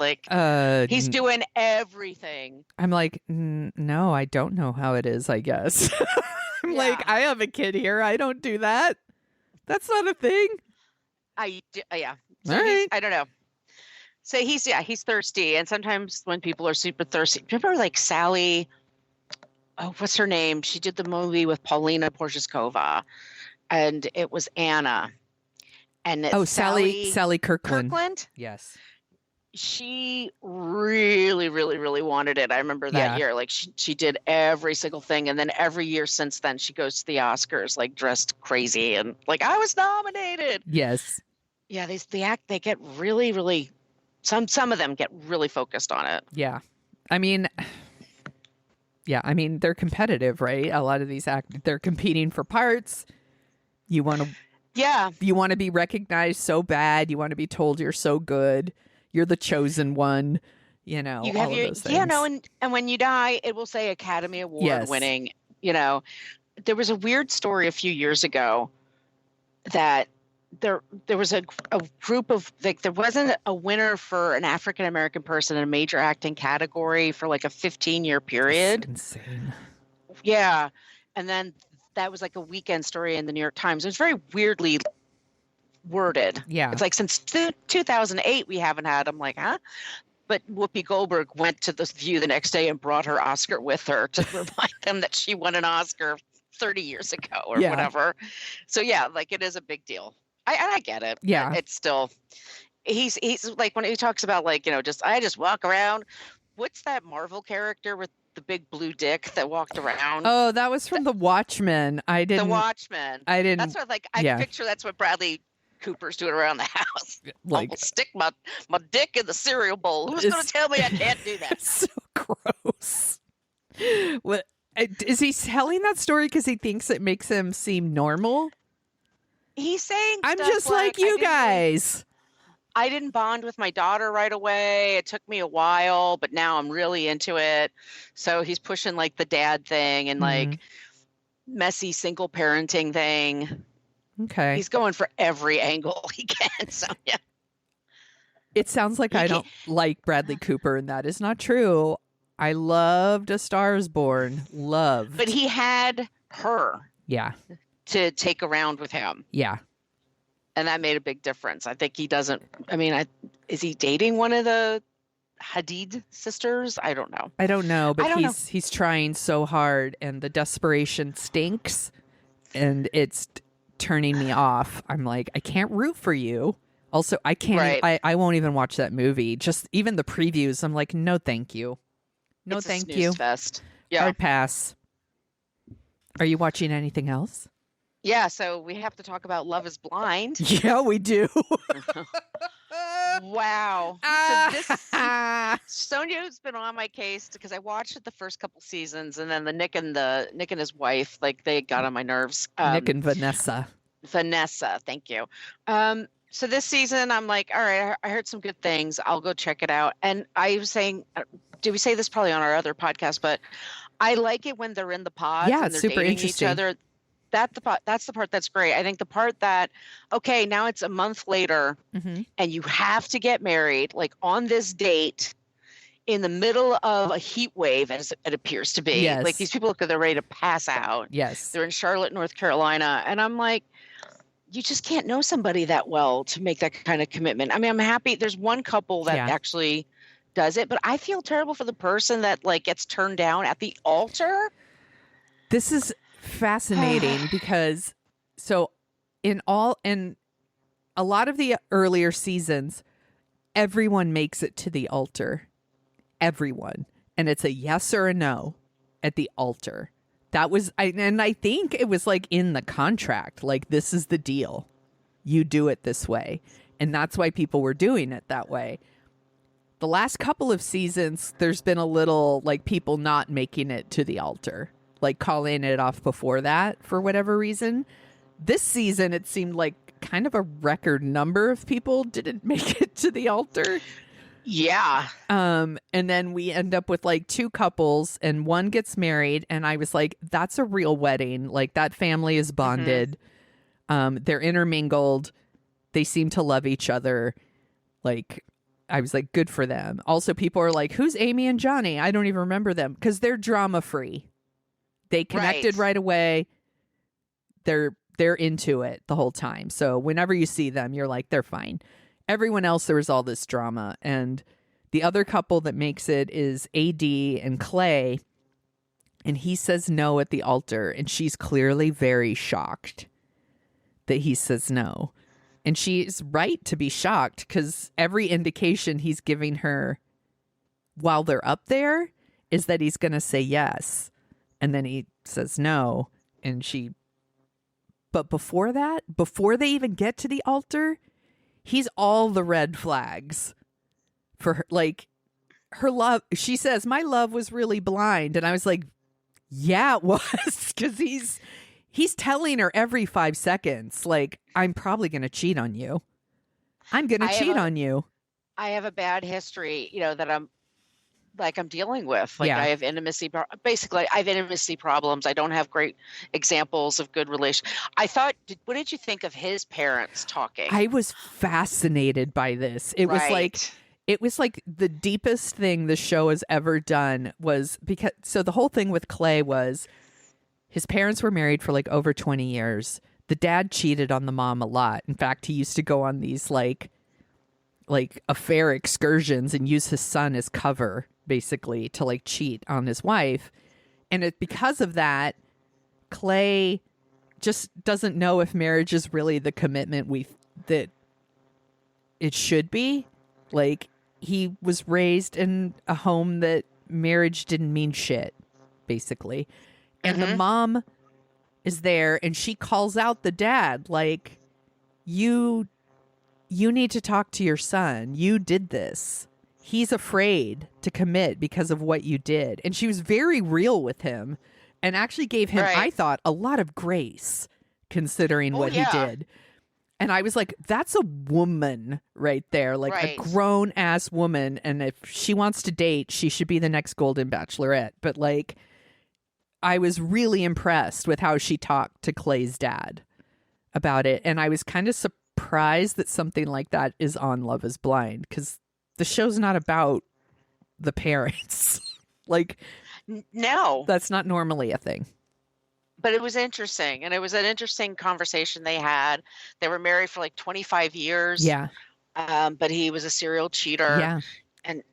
He's doing everything. I'm like, no, I don't know how it is, I guess. I'm I have a kid here. I don't do that. That's not a thing. Yeah. So right. I don't know. So he's thirsty. And sometimes when people are super thirsty, remember Sally, what's her name? She did the movie with Paulina Porzheskova, and it was Anna. And it's Sally Kirkland. Kirkland? Yes. she really, really, really wanted it. I remember that Yeah. year. Like she did every single thing. And then every year since then, she goes to the Oscars, like dressed crazy and like, I was nominated. Yes. Yeah, they get really, really, some of them get really focused on it. Yeah. I mean, they're competitive, right? A lot of these they're competing for parts. You want to be recognized so bad. You want to be told you're so good. You're the chosen one, all of those things. And when you die, it will say Academy Award winning, There was a weird story a few years ago that there was a group of, like, there wasn't a winner for an African American person in a major acting category for like a 15-year period. That's insane. Yeah. And then that was like a weekend story in the New York Times. It was very weirdly worded. Yeah. It's like since 2008 we haven't had. I'm like, huh? But Whoopi Goldberg went to the View the next day and brought her Oscar with her to remind them that she won an Oscar 30 years ago or whatever. So yeah, like it is a big deal. I get it. Yeah. It's still, he's like, when he talks about like, I just walk around. What's that Marvel character with the big blue dick that walked around? Oh, that was from The Watchmen. The Watchmen. I didn't. That's what, like, I picture that's what Bradley Cooper's doing around the house. Like, I'll stick my dick in the cereal bowl. Who's going to tell me I can't do that? So gross. What is he telling that story because he thinks it makes him seem normal? He's saying, I'm stuff just like you guys. I didn't bond with my daughter right away. It took me a while, but now I'm really into it. So he's pushing like the dad thing and like messy single parenting thing. Okay. He's going for every angle he can. So yeah. It sounds like I don't like Bradley Cooper, and that is not true. I loved A Star Is Born. Loved. But he had her. Yeah. To take around with him. Yeah. And that made a big difference. I think he doesn't. I mean, is he dating one of the Hadid sisters? I don't know. I don't know, but he's trying so hard, and the desperation stinks, and it's turning me off. I'm like, I can't root for you. Also, I can't. Right. I won't even watch that movie. Just even the previews, I'm like, no, thank you. No, it's thank a snooze you. Fest. Yeah. Hard pass. Are you watching anything else? Yeah, so we have to talk about Love is Blind. Yeah, we do. Wow. So Sonia's been on my case because I watched it the first couple seasons, and then the Nick and his wife, like, they got on my nerves. Nick and Vanessa. Vanessa, thank you. So this season, I'm like, all right, I heard some good things. I'll go check it out. And I was saying, did we say this probably on our other podcast? But I like it when they're in the pods Yeah, and it's they're super dating interesting. each other. That's the part that's great. I think the part that, okay, now it's a month later and you have to get married, like on this date in the middle of a heat wave, as it appears to be. Yes. Like, these people look like they're ready to pass out. Yes. They're in Charlotte, North Carolina. And I'm like, you just can't know somebody that well to make that kind of commitment. I mean, I'm happy. There's one couple that actually does it, but I feel terrible for the person that like gets turned down at the altar. This is fascinating because in a lot of the earlier seasons, everyone makes it to the altar. Everyone. And it's a yes or a no at the altar. That was, and I think it was like in the contract, like, this is the deal. You do it this way. And that's why people were doing it that way. The last couple of seasons, there's been a little like people not making it to the altar, like calling it off before that for whatever reason. This season, it seemed like kind of a record number of people didn't make it to the altar. Yeah. And then we end up with like two couples and one gets married. And I was like, that's a real wedding. Like, that family is bonded. They're intermingled. They seem to love each other. Like, I was like, good for them. Also, people are like, who's Amy and Johnny? I don't even remember them because they're drama free. They connected right away. They're into it the whole time. So whenever you see them, you're like, they're fine. Everyone else, there was all this drama. And the other couple that makes it is AD and Clay. And he says no at the altar. And she's clearly very shocked that he says no. And she's right to be shocked because every indication he's giving her while they're up there is that he's going to say yes. And then he says no. But before that, before they even get to the altar, he's all the red flags for her. Like, her love, she says, my love was really blind. And I was like, yeah, it was. Because he's telling her every 5 seconds, like, I'm probably going to cheat on you. I'm going to cheat on you. I have a bad history, that I'm dealing with. Like, Yeah. I have basically, I have intimacy problems. I don't have great examples of good relations. What did you think of his parents talking? I was fascinated by this. It was like the deepest thing the show has ever done was because, so the whole thing with Clay was his parents were married for like over 20 years. The dad cheated on the mom a lot. In fact, he used to go on these like affair excursions and use his son as cover, basically, to like cheat on his wife. And because of that, Clay just doesn't know if marriage is really the commitment that it should be. Like, he was raised in a home that marriage didn't mean shit, basically. And the mom is there and she calls out the dad, like, you need to talk to your son. You did this. He's afraid to commit because of what you did. And she was very real with him and actually gave him, I thought, a lot of grace considering what he did. And I was like, that's a woman right there, like a grown ass woman. And if she wants to date, she should be the next Golden Bachelorette. But like, I was really impressed with how she talked to Clay's dad about it. And I was kind of surprised that something like that is on Love is Blind, because the show's not about the parents. Like, no, that's not normally a thing. But it was interesting, and it was an interesting conversation they had. They were married for like 25 years. Yeah. But he was a serial cheater. Yeah. And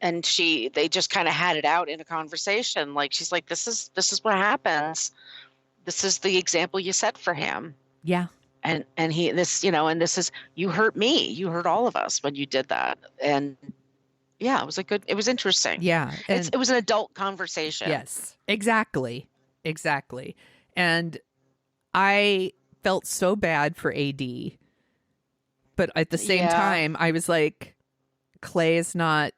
they just kind of had it out in a conversation. Like, she's like, this is what happens. This is the example you set for him. Yeah. And this is, you hurt me. You hurt all of us when you did that. And yeah, it was interesting. Yeah. It was an adult conversation. Yes, exactly. And I felt so bad for AD, but at the same time, I was like, Clay is not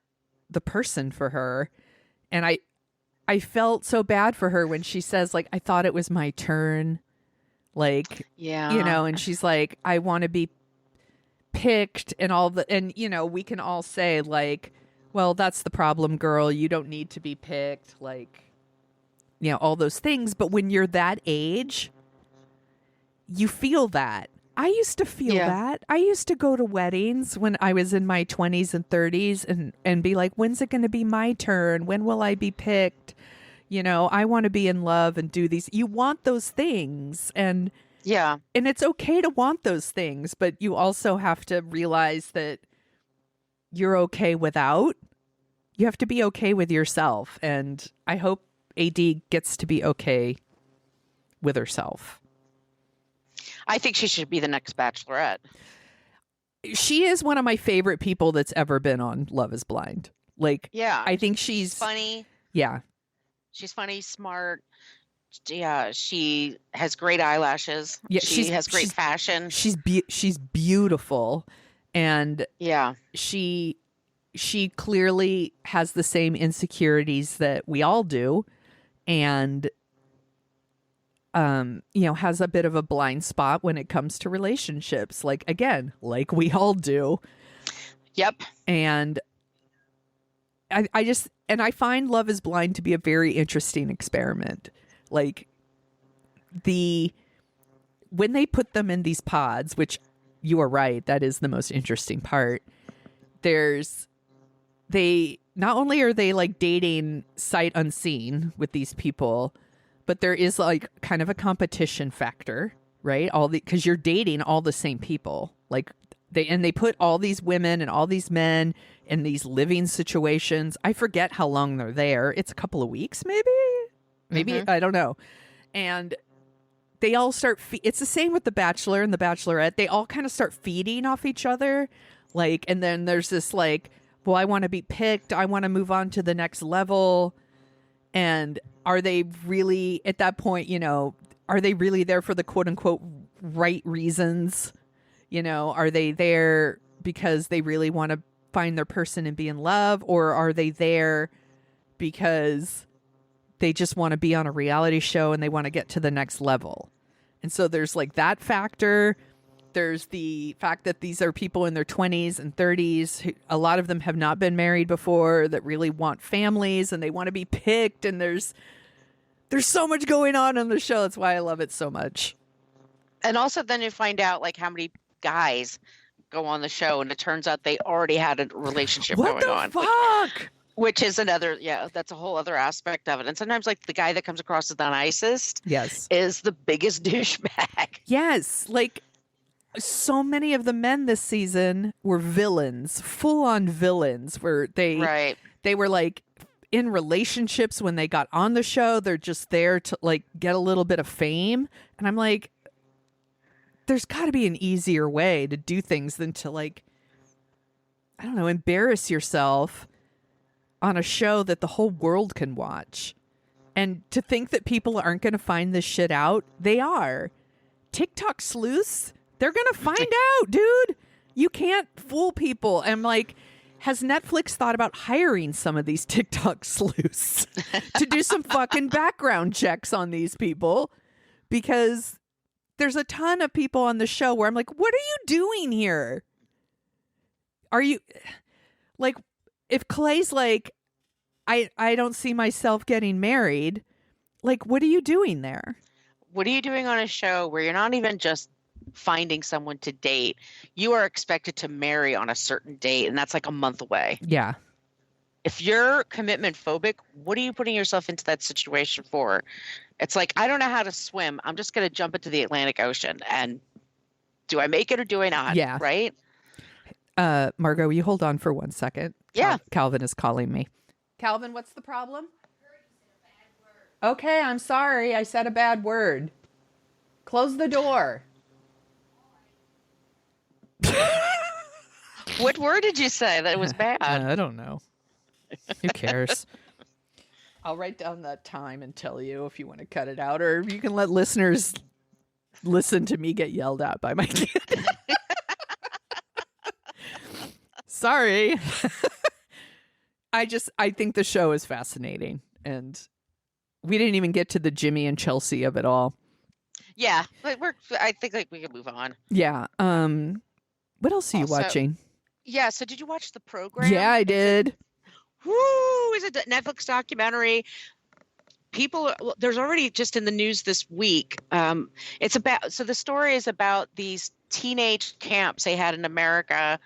the person for her. And I felt so bad for her when she says, like, I thought it was my turn. Like, and she's like, I want to be picked and we can all say, like, well, that's the problem, girl. You don't need to be picked. Like, all those things. But when you're that age, you feel that. I used to feel that. I used to go to weddings when I was in my 20s and 30s and be like, when's it going to be my turn? When will I be picked? I want to be in love and do these. You want those things. And it's okay to want those things, but you also have to realize that you're okay without. You have to be okay with yourself. And I hope AD gets to be okay with herself. I think she should be the next Bachelorette. She is one of my favorite people that's ever been on Love is Blind. Like, I think she's funny. Yeah. She's funny, smart. Yeah, she has great eyelashes. Yeah, she has great fashion. She's beautiful. And she clearly has the same insecurities that we all do, and has a bit of a blind spot when it comes to relationships, like we all do. Yep. And I find Love is Blind to be a very interesting experiment. Like, when they put them in these pods, which you are right, that is the most interesting part. They not only are they like dating sight unseen with these people, but there is like kind of a competition factor, right? Because you're dating all the same people. Like, they put all these women and all these men in these living situations. I forget how long they're there. It's a couple of weeks, maybe, I don't know. they all start it's the same with the Bachelor and the Bachelorette. They all kind of start feeding off each other, like, and then there's this like, well, I want to be picked, I want to move on to the next level. And are they really at that point, you know, are they really there for the quote unquote right reasons? You know, are they there because they really want to find their person and be in love, or are they there because they just want to be on a reality show and they want to get to the next level? And so there's like that factor. There's the fact that these are people in their 20s and 30s. Who, a lot of them have not been married before, that really want families and they want to be picked. And there's so much going on the show. That's why I love it so much. And also then you find out like how many guys go on the show, and it turns out they already had a relationship going on. What the fuck? Which is another, that's a whole other aspect of it. And sometimes like the guy that comes across as the nicest Yes. is the biggest douchebag. Yes. Like so many of the men this season were villains, full on villains, where they were like in relationships when they got on the show. They're just there to like get a little bit of fame. And I'm like, there's got to be an easier way to do things than to like, I don't know, embarrass yourself on a show that the whole world can watch. And to think that people aren't going to find this shit out, they are. TikTok sleuths, they're going to find out, dude. You can't fool people. I'm like, has Netflix thought about hiring some of these TikTok sleuths to do some fucking background checks on these people? Because there's a ton of people on the show where I'm like, what are you doing here? Are you like, if Clay's like, I don't see myself getting married, like, what are you doing there? What are you doing on a show where you're not even just finding someone to date? You are expected to marry on a certain date, and that's like a month away. Yeah. If you're commitment phobic, what are you putting yourself into that situation for? It's like, I don't know how to swim. I'm just going to jump into the Atlantic Ocean. And do I make it or do I not? Yeah. Right? Margot, will you hold on for 1 second? Yeah. Calvin is calling me. Calvin, what's the problem? Okay, I'm sorry. I said a bad word. Close the door. What word did you say that was bad? I don't know. Who cares? I'll write down that time and tell you if you want to cut it out, or you can let listeners listen to me get yelled at by my kid. Sorry. I think the show is fascinating, and we didn't even get to the Jimmy and Chelsea of it all. Yeah, but I think like we can move on. Yeah. What else are you watching? Yeah. So did you watch the program? Yeah, I did. Woo! It's a Netflix documentary. There's already just in the news this week. So the story is about these teenage camps they had in America,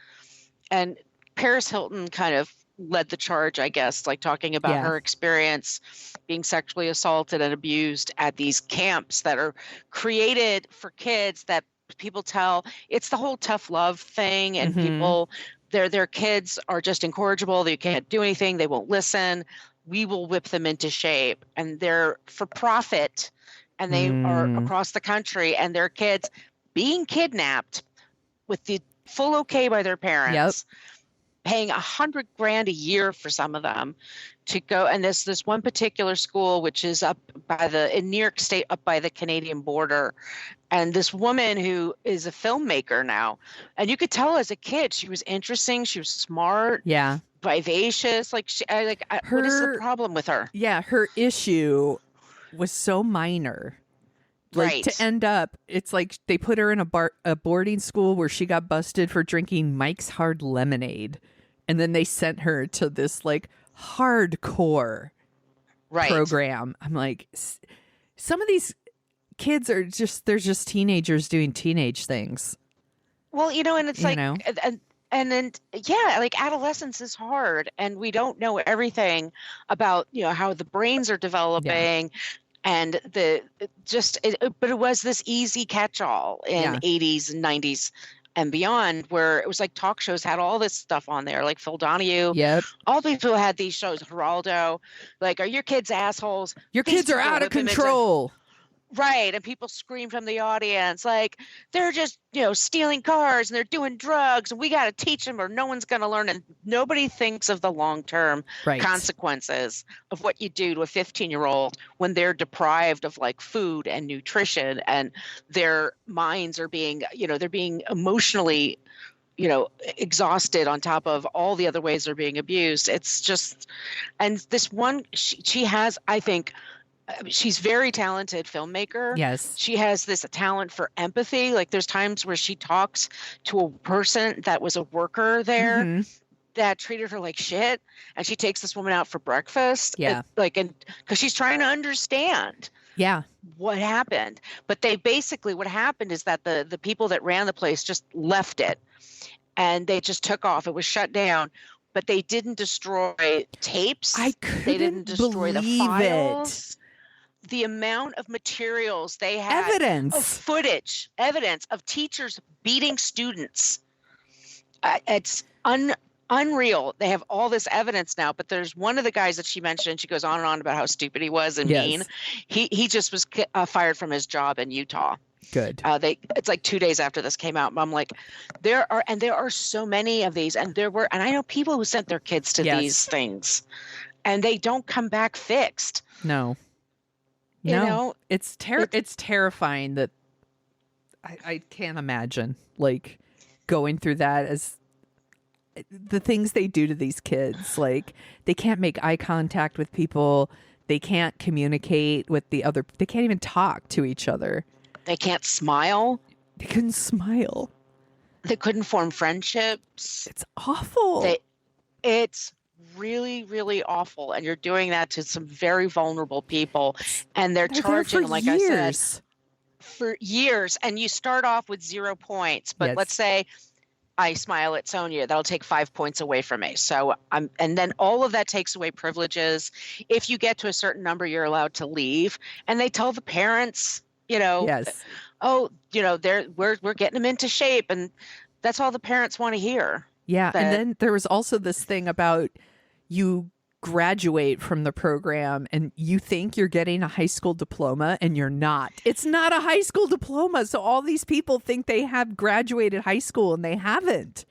and Paris Hilton kind of led the charge, I guess, like talking about her experience being sexually assaulted and abused at these camps that are created for kids that people tell it's the whole tough love thing, and people, their kids are just incorrigible. They can't do anything. They won't listen. We will whip them into shape, and they're for profit, and they are across the country, and their kids being kidnapped with the full okay by their parents. Paying $100,000 a year for some of them to go. And this one particular school, which is up in New York State, up by the Canadian border. And this woman who is a filmmaker now, and you could tell as a kid, she was interesting. She was smart. Yeah. Vivacious. Like, what is the problem with her? Yeah. Her issue was so minor. Like, to end up, it's like they put her in a boarding school where she got busted for drinking Mike's Hard Lemonade. And then they sent her to this like hardcore program. I'm like, some of these kids are they're just teenagers doing teenage things. Well, and it's like, and then, like adolescence is hard, and we don't know everything about, how the brains are developing. And but it was this easy catch-all in 80s and 90s and beyond, where it was like talk shows had all this stuff on there, like Phil Donahue. Yep. All these people had these shows, Geraldo, like, are your kids assholes? Your kids are out of control. Right. And people scream from the audience, like, they're just, stealing cars and they're doing drugs and we got to teach them or no one's going to learn. And nobody thinks of the long-term Right. consequences of what you do to a 15-year-old when they're deprived of like food and nutrition and their minds are being, they're being emotionally, exhausted on top of all the other ways they're being abused. It's just, and this one, she has, I think, she's very talented filmmaker. Yes. She has this talent for empathy. Like there's times where she talks to a person that was a worker there Mm-hmm. that treated her like shit. And she takes this woman out for breakfast. Yeah. And because she's trying to understand Yeah. what happened. But what happened is that the people that ran the place just left it and they just took off. It was shut down. But they didn't destroy tapes. I They didn't couldn't destroy the believe files. it. The amount of materials they had, Evidence. of footage, evidence of teachers beating students. It's unreal. They have all this evidence now, but there's one of the guys that she mentioned. She goes on and on about how stupid he was and Yes. mean. He just was fired from his job in Utah. Good. It's like 2 days after this came out. I'm like, there are so many of these, and I know people who sent their kids to Yes. these things, and they don't come back fixed. No. You know, it's terrifying that I can't imagine like going through that as the things they do to these kids. Like they can't make eye contact with people. They can't communicate with the other. They can't even talk to each other. They can't smile. They couldn't smile. They couldn't form friendships. It's awful. It's really, really awful. And you're doing that to some very vulnerable people. And they're They're there charging, for like years. I said, for years. And you start off with 0 points. But Yes. let's say I smile at Sonia, that'll take 5 points away from me. So and then all of that takes away privileges. If you get to a certain number, you're allowed to leave. And they tell the parents, Yes. oh, we're getting them into shape. And that's all the parents want to hear. Yeah. But- And then there was also this thing about you graduate from the program and you think you're getting a high school diploma and you're not. It's not a high school diploma. So all these people think they have graduated high school and they haven't.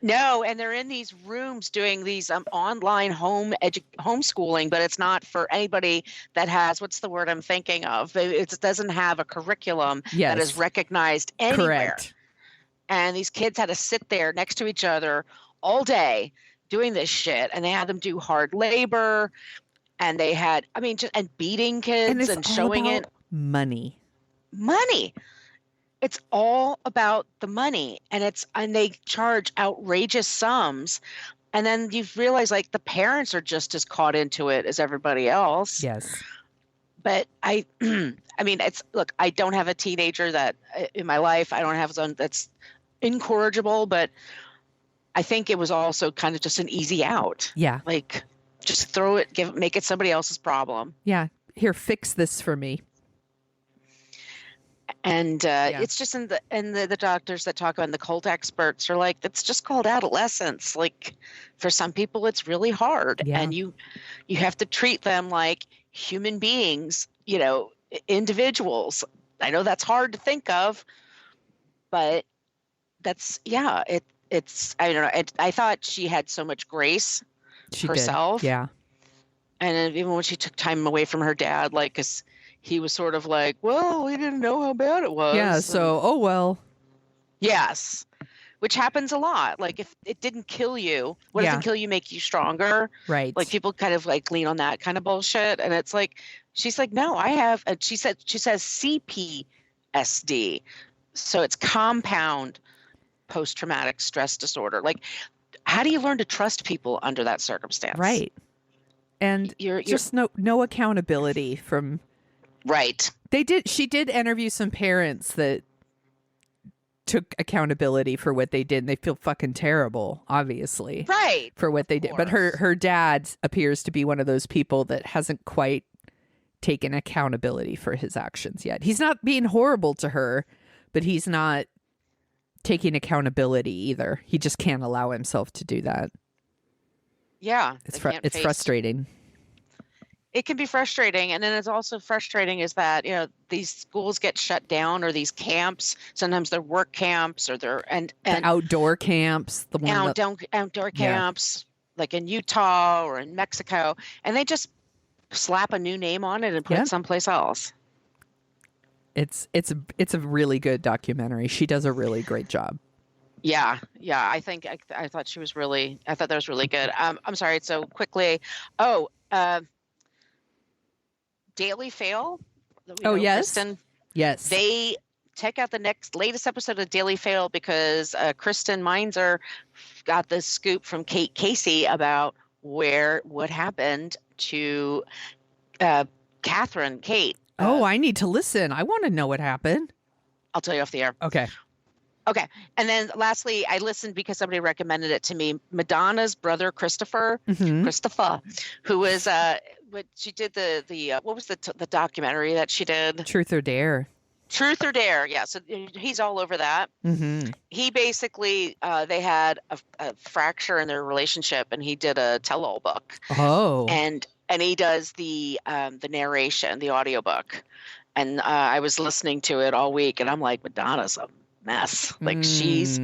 No, and they're in these rooms doing these online homeschooling, but it's not for anybody that has, what's the word I'm thinking of? It doesn't have a curriculum Yes. that is recognized anywhere. Correct. And these kids had to sit there next to each other all day doing this shit, and they had them do hard labor, and they had, and beating kids And and it's all showing about it. money. Money. It's all about the money, and they charge outrageous sums. And then you realize like the parents are just as caught into it as everybody else. Yes. But I don't have a teenager that in my life, I don't have someone that's incorrigible, but I think it was also kind of just an easy out. Yeah. Like just throw it, make it somebody else's problem. Yeah. Here, fix this for me. And it's just in the doctors that talk about, and the cult experts are like, that's just called adolescence. Like for some people, it's really hard, Yeah. and you have to treat them like human beings, individuals. I know that's hard to think of, but it's I don't know. I thought she had so much grace She herself. did. Yeah. And then even when she took time away from her dad, like, 'cause he was sort of like, well, we didn't know how bad it was. Yeah. So, oh, well. Yes. Which happens a lot. Like if it didn't kill you, what Yeah. doesn't kill you make you stronger? Right. Like people kind of like lean on that kind of bullshit. And it's like, she's like, no, I have, and she says CPSD. So it's compound post-traumatic stress disorder. Like, how do you learn to trust people under that circumstance? Right. And You're just no accountability from. right. She did interview some parents that took accountability for what they did, and they feel fucking terrible, obviously. Right. For what they did. But her dad appears to be one of those people that hasn't quite taken accountability for his actions yet. He's not being horrible to her, but he's not taking accountability either. He just can't allow himself to do that. Yeah. It's they can't it's face- frustrating. it can be frustrating. And then it's also frustrating is that, these schools get shut down, or these camps. Sometimes they're work camps, or they're and The outdoor camps, the one outdoor camps, like in Utah or in Mexico, and they just slap a new name on it and put it someplace else. It's a really good documentary. She does a really great job. Yeah. I think I thought that was really good. I'm sorry. So quickly. Daily Fail. Yes. Kristen, Yes. they check out the latest episode of Daily Fail, because Kristen Meinzer got the scoop from Kate Casey about what happened to Catherine, Kate. I need to listen. I want to know what happened. I'll tell you off the air. Okay. And then lastly, I listened because somebody recommended it to me. Madonna's brother, Christopher, who was what she did the what was the documentary that she did? Truth or Dare. Truth or Dare. Yeah. So he's all over that. Mm-hmm. He basically, they had a fracture in their relationship, and he did a tell-all book. Oh. And he does the narration, the audiobook. And I was listening to it all week, and I'm like, Madonna's a mess. Like she's,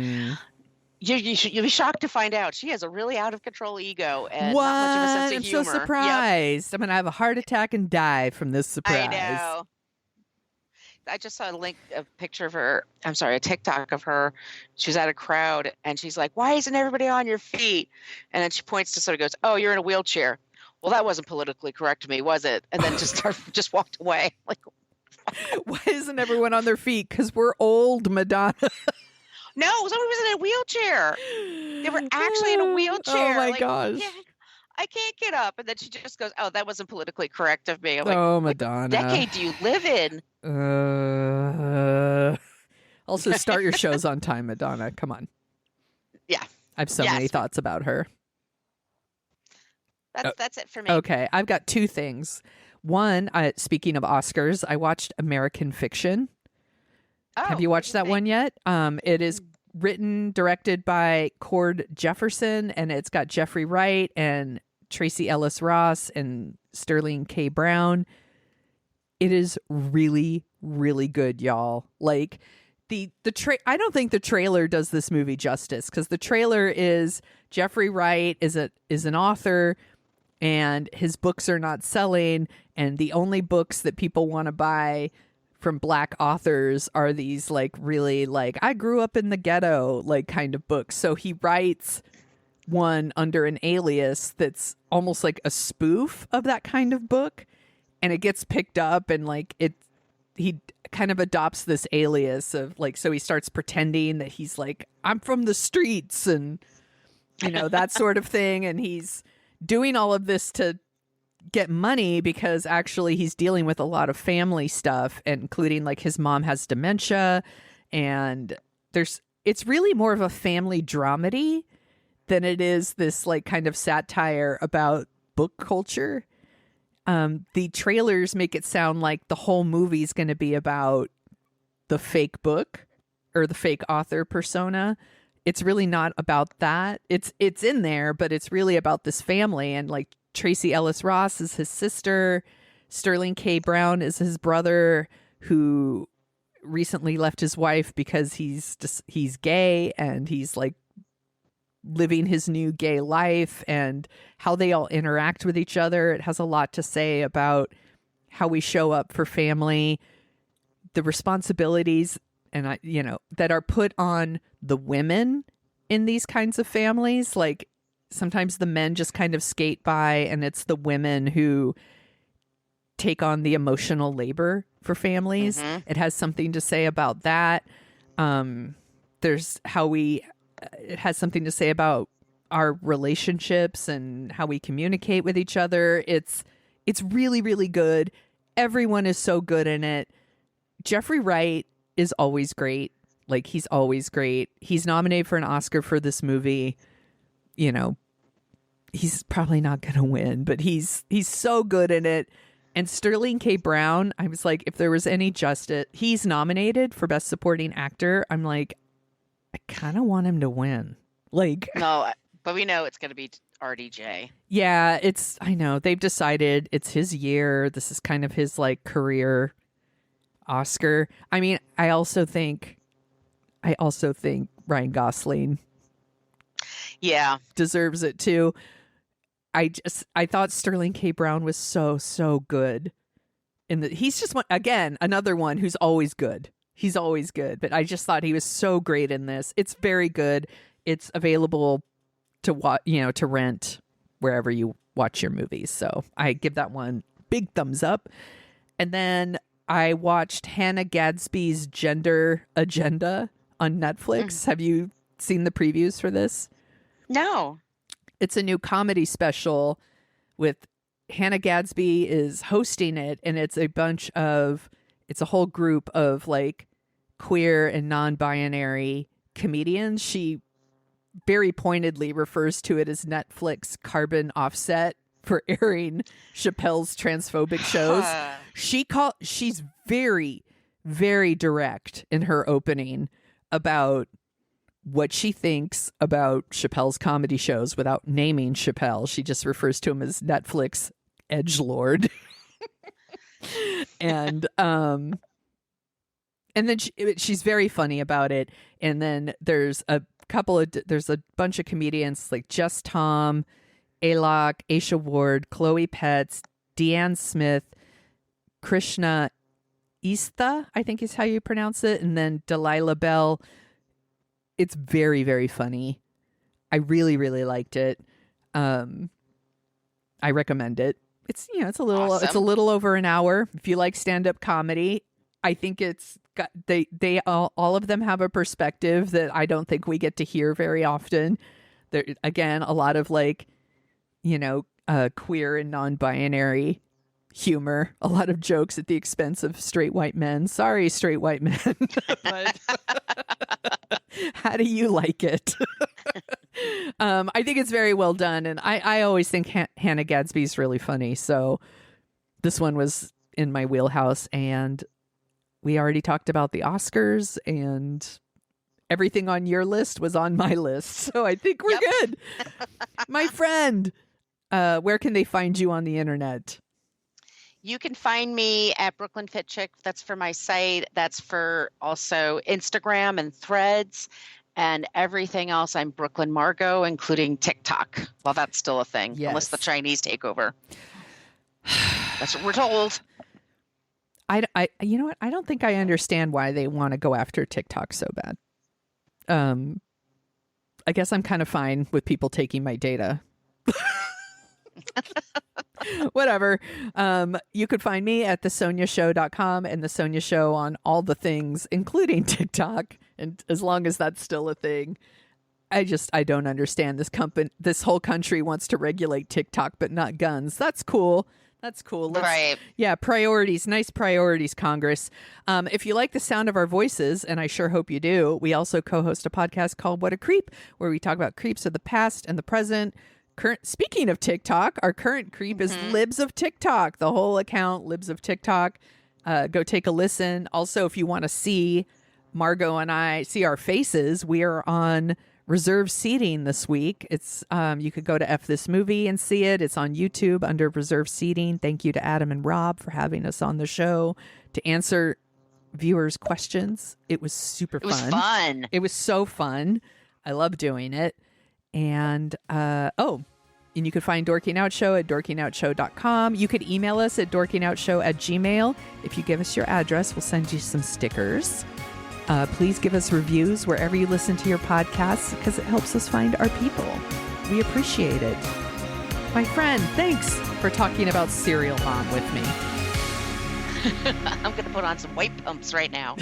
you'll be shocked to find out she has a really out of control ego and what? not much of a sense of I'm humor. so surprised. I'm going to have a heart attack and die from this surprise. I know. I just saw a picture of her. I'm sorry, a TikTok of her. She was at a crowd, and she's like, "Why isn't everybody on your feet?" And then she points to goes, "Oh, you're in a wheelchair." Well, that wasn't politically correct to me, was it? And then just walked away. Like, why isn't everyone on their feet? Because we're old, Madonna. No, somebody was in a wheelchair. They were actually in a wheelchair. Oh my gosh. Yeah, I can't get up. And then she just goes, "Oh, that wasn't politically correct of me." I'm like, oh, Madonna. What decade do you live in? Also, start your shows on time, Madonna. Come on. Yeah. I have so many thoughts about her. That's it for me. Okay, I've got two things. One, speaking of Oscars, I watched American Fiction. Oh, have you watched that one yet? It is written, directed by Cord Jefferson, and it's got Jeffrey Wright and Tracy Ellis Ross and Sterling K. Brown. It is really, really good, y'all. Like I don't think the trailer does this movie justice, because the trailer is Jeffrey Wright is an author, and his books are not selling, and the only books that people want to buy from Black authors are these like really like I grew up in the ghetto like kind of books. So he writes one under an alias that's almost like a spoof of that kind of book, and it gets picked up, and like he kind of adopts this alias of like, so he starts pretending that he's like, I'm from the streets, and that sort of thing, and he's doing all of this to get money because actually he's dealing with a lot of family stuff, including like his mom has dementia, and it's really more of a family dramedy than it is this like kind of satire about book culture. The trailers make it sound like the whole movie is going to be about the fake book or the fake author persona. It's really not about that. It's in there, but it's really about this family, and like Tracy Ellis Ross is his sister. Sterling K. Brown is his brother, who recently left his wife because he's gay, and he's like living his new gay life, and how they all interact with each other. It has a lot to say about how we show up for family, the responsibilities and that are put on the women in these kinds of families. Like sometimes the men just kind of skate by, and it's the women who take on the emotional labor for families. Mm-hmm. It has something to say about that. It has something to say about our relationships and how we communicate with each other. It's really, really good. Everyone is so good in it. Jeffrey Wright is always great. Like, he's always great. He's nominated for an Oscar for this movie. He's probably not going to win, but he's so good in it. And Sterling K. Brown, I was like, if there was any justice, he's nominated for Best Supporting Actor. I'm like, I kind of want him to win. Like, no, but we know it's going to be RDJ. Yeah, I know. They've decided it's his year. This is kind of his like career Oscar. I mean, I also think Ryan Gosling deserves it too. I thought Sterling K. Brown was so good. He's just another one who's always good. He's always good, but I just thought he was so great in this. It's very good. It's available to to rent wherever you watch your movies. So I give that one big thumbs up. And then I watched Hannah Gadsby's Gender Agenda on Netflix. Have you seen the previews for this? No. It's a new comedy special with Hannah Gadsby is hosting it, and it's a whole group of like queer and non-binary comedians. She very pointedly refers to it as Netflix carbon offset for airing Chappelle's transphobic shows. She's very, very direct in her opening about what she thinks about Chappelle's comedy shows without naming Chappelle. She just refers to him as Netflix edgelord. and then she's very funny about it. And then there's a bunch of comedians like Just Tom, Alok, Aisha Ward, Chloe Petts, Deanne Smith, Krishna Ista, I think is how you pronounce it, and then Delilah Bell. It's very, very funny. I really, really liked it. I recommend it. It's a little over an hour. If you like stand-up comedy, I think it's got they all of them have a perspective that I don't think we get to hear very often. There again, a lot of like, queer and non-binary humor, a lot of jokes at the expense of straight white men. Sorry, straight white men. But how do you like it? I think it's very well done, and I always think Hannah Gadsby's really funny, so this one was in my wheelhouse. And we already talked about the Oscars, and everything on your list was on my list, so I think we're good. My friend, where can they find you on the internet? You can find me at Brooklyn Fit Chick. That's for my site. That's for also Instagram and Threads and everything else. I'm Brooklyn Margot, including TikTok. Well, that's still a thing, unless the Chinese take over. That's what we're told. You know what? I don't think I understand why they want to go after TikTok so bad. I guess I'm kind of fine with people taking my data. Whatever. You could find me at thesoniashow.com and The Sonia Show on all the things, including TikTok. And as long as that's still a thing, I don't understand this whole country wants to regulate TikTok, but not guns. That's cool. That's cool. Right. Yeah, priorities. Nice priorities, Congress. If you like the sound of our voices, and I sure hope you do, we also co-host a podcast called What a Creep, where we talk about creeps of the past and the present. Speaking of TikTok, our current creep is Libs of TikTok. The whole account, Libs of TikTok. Go take a listen. Also, if you want to see Margot and I see our faces, we are on reserve seating this week. It's you could go to F This Movie and see it. It's on YouTube under reserve seating. Thank you to Adam and Rob for having us on the show to answer viewers' questions. It was super fun. It was fun. It was so fun. I love doing it. And and you can find Dorking Out Show at dorkingoutshow.com. You could email us at dorkingoutshow@gmail.com. If you give us your address, we'll send you some stickers. Please give us reviews wherever you listen to your podcasts, because it helps us find our people. We appreciate it. My friend, thanks for talking about Serial Mom with me. I'm going to put on some white pumps right now.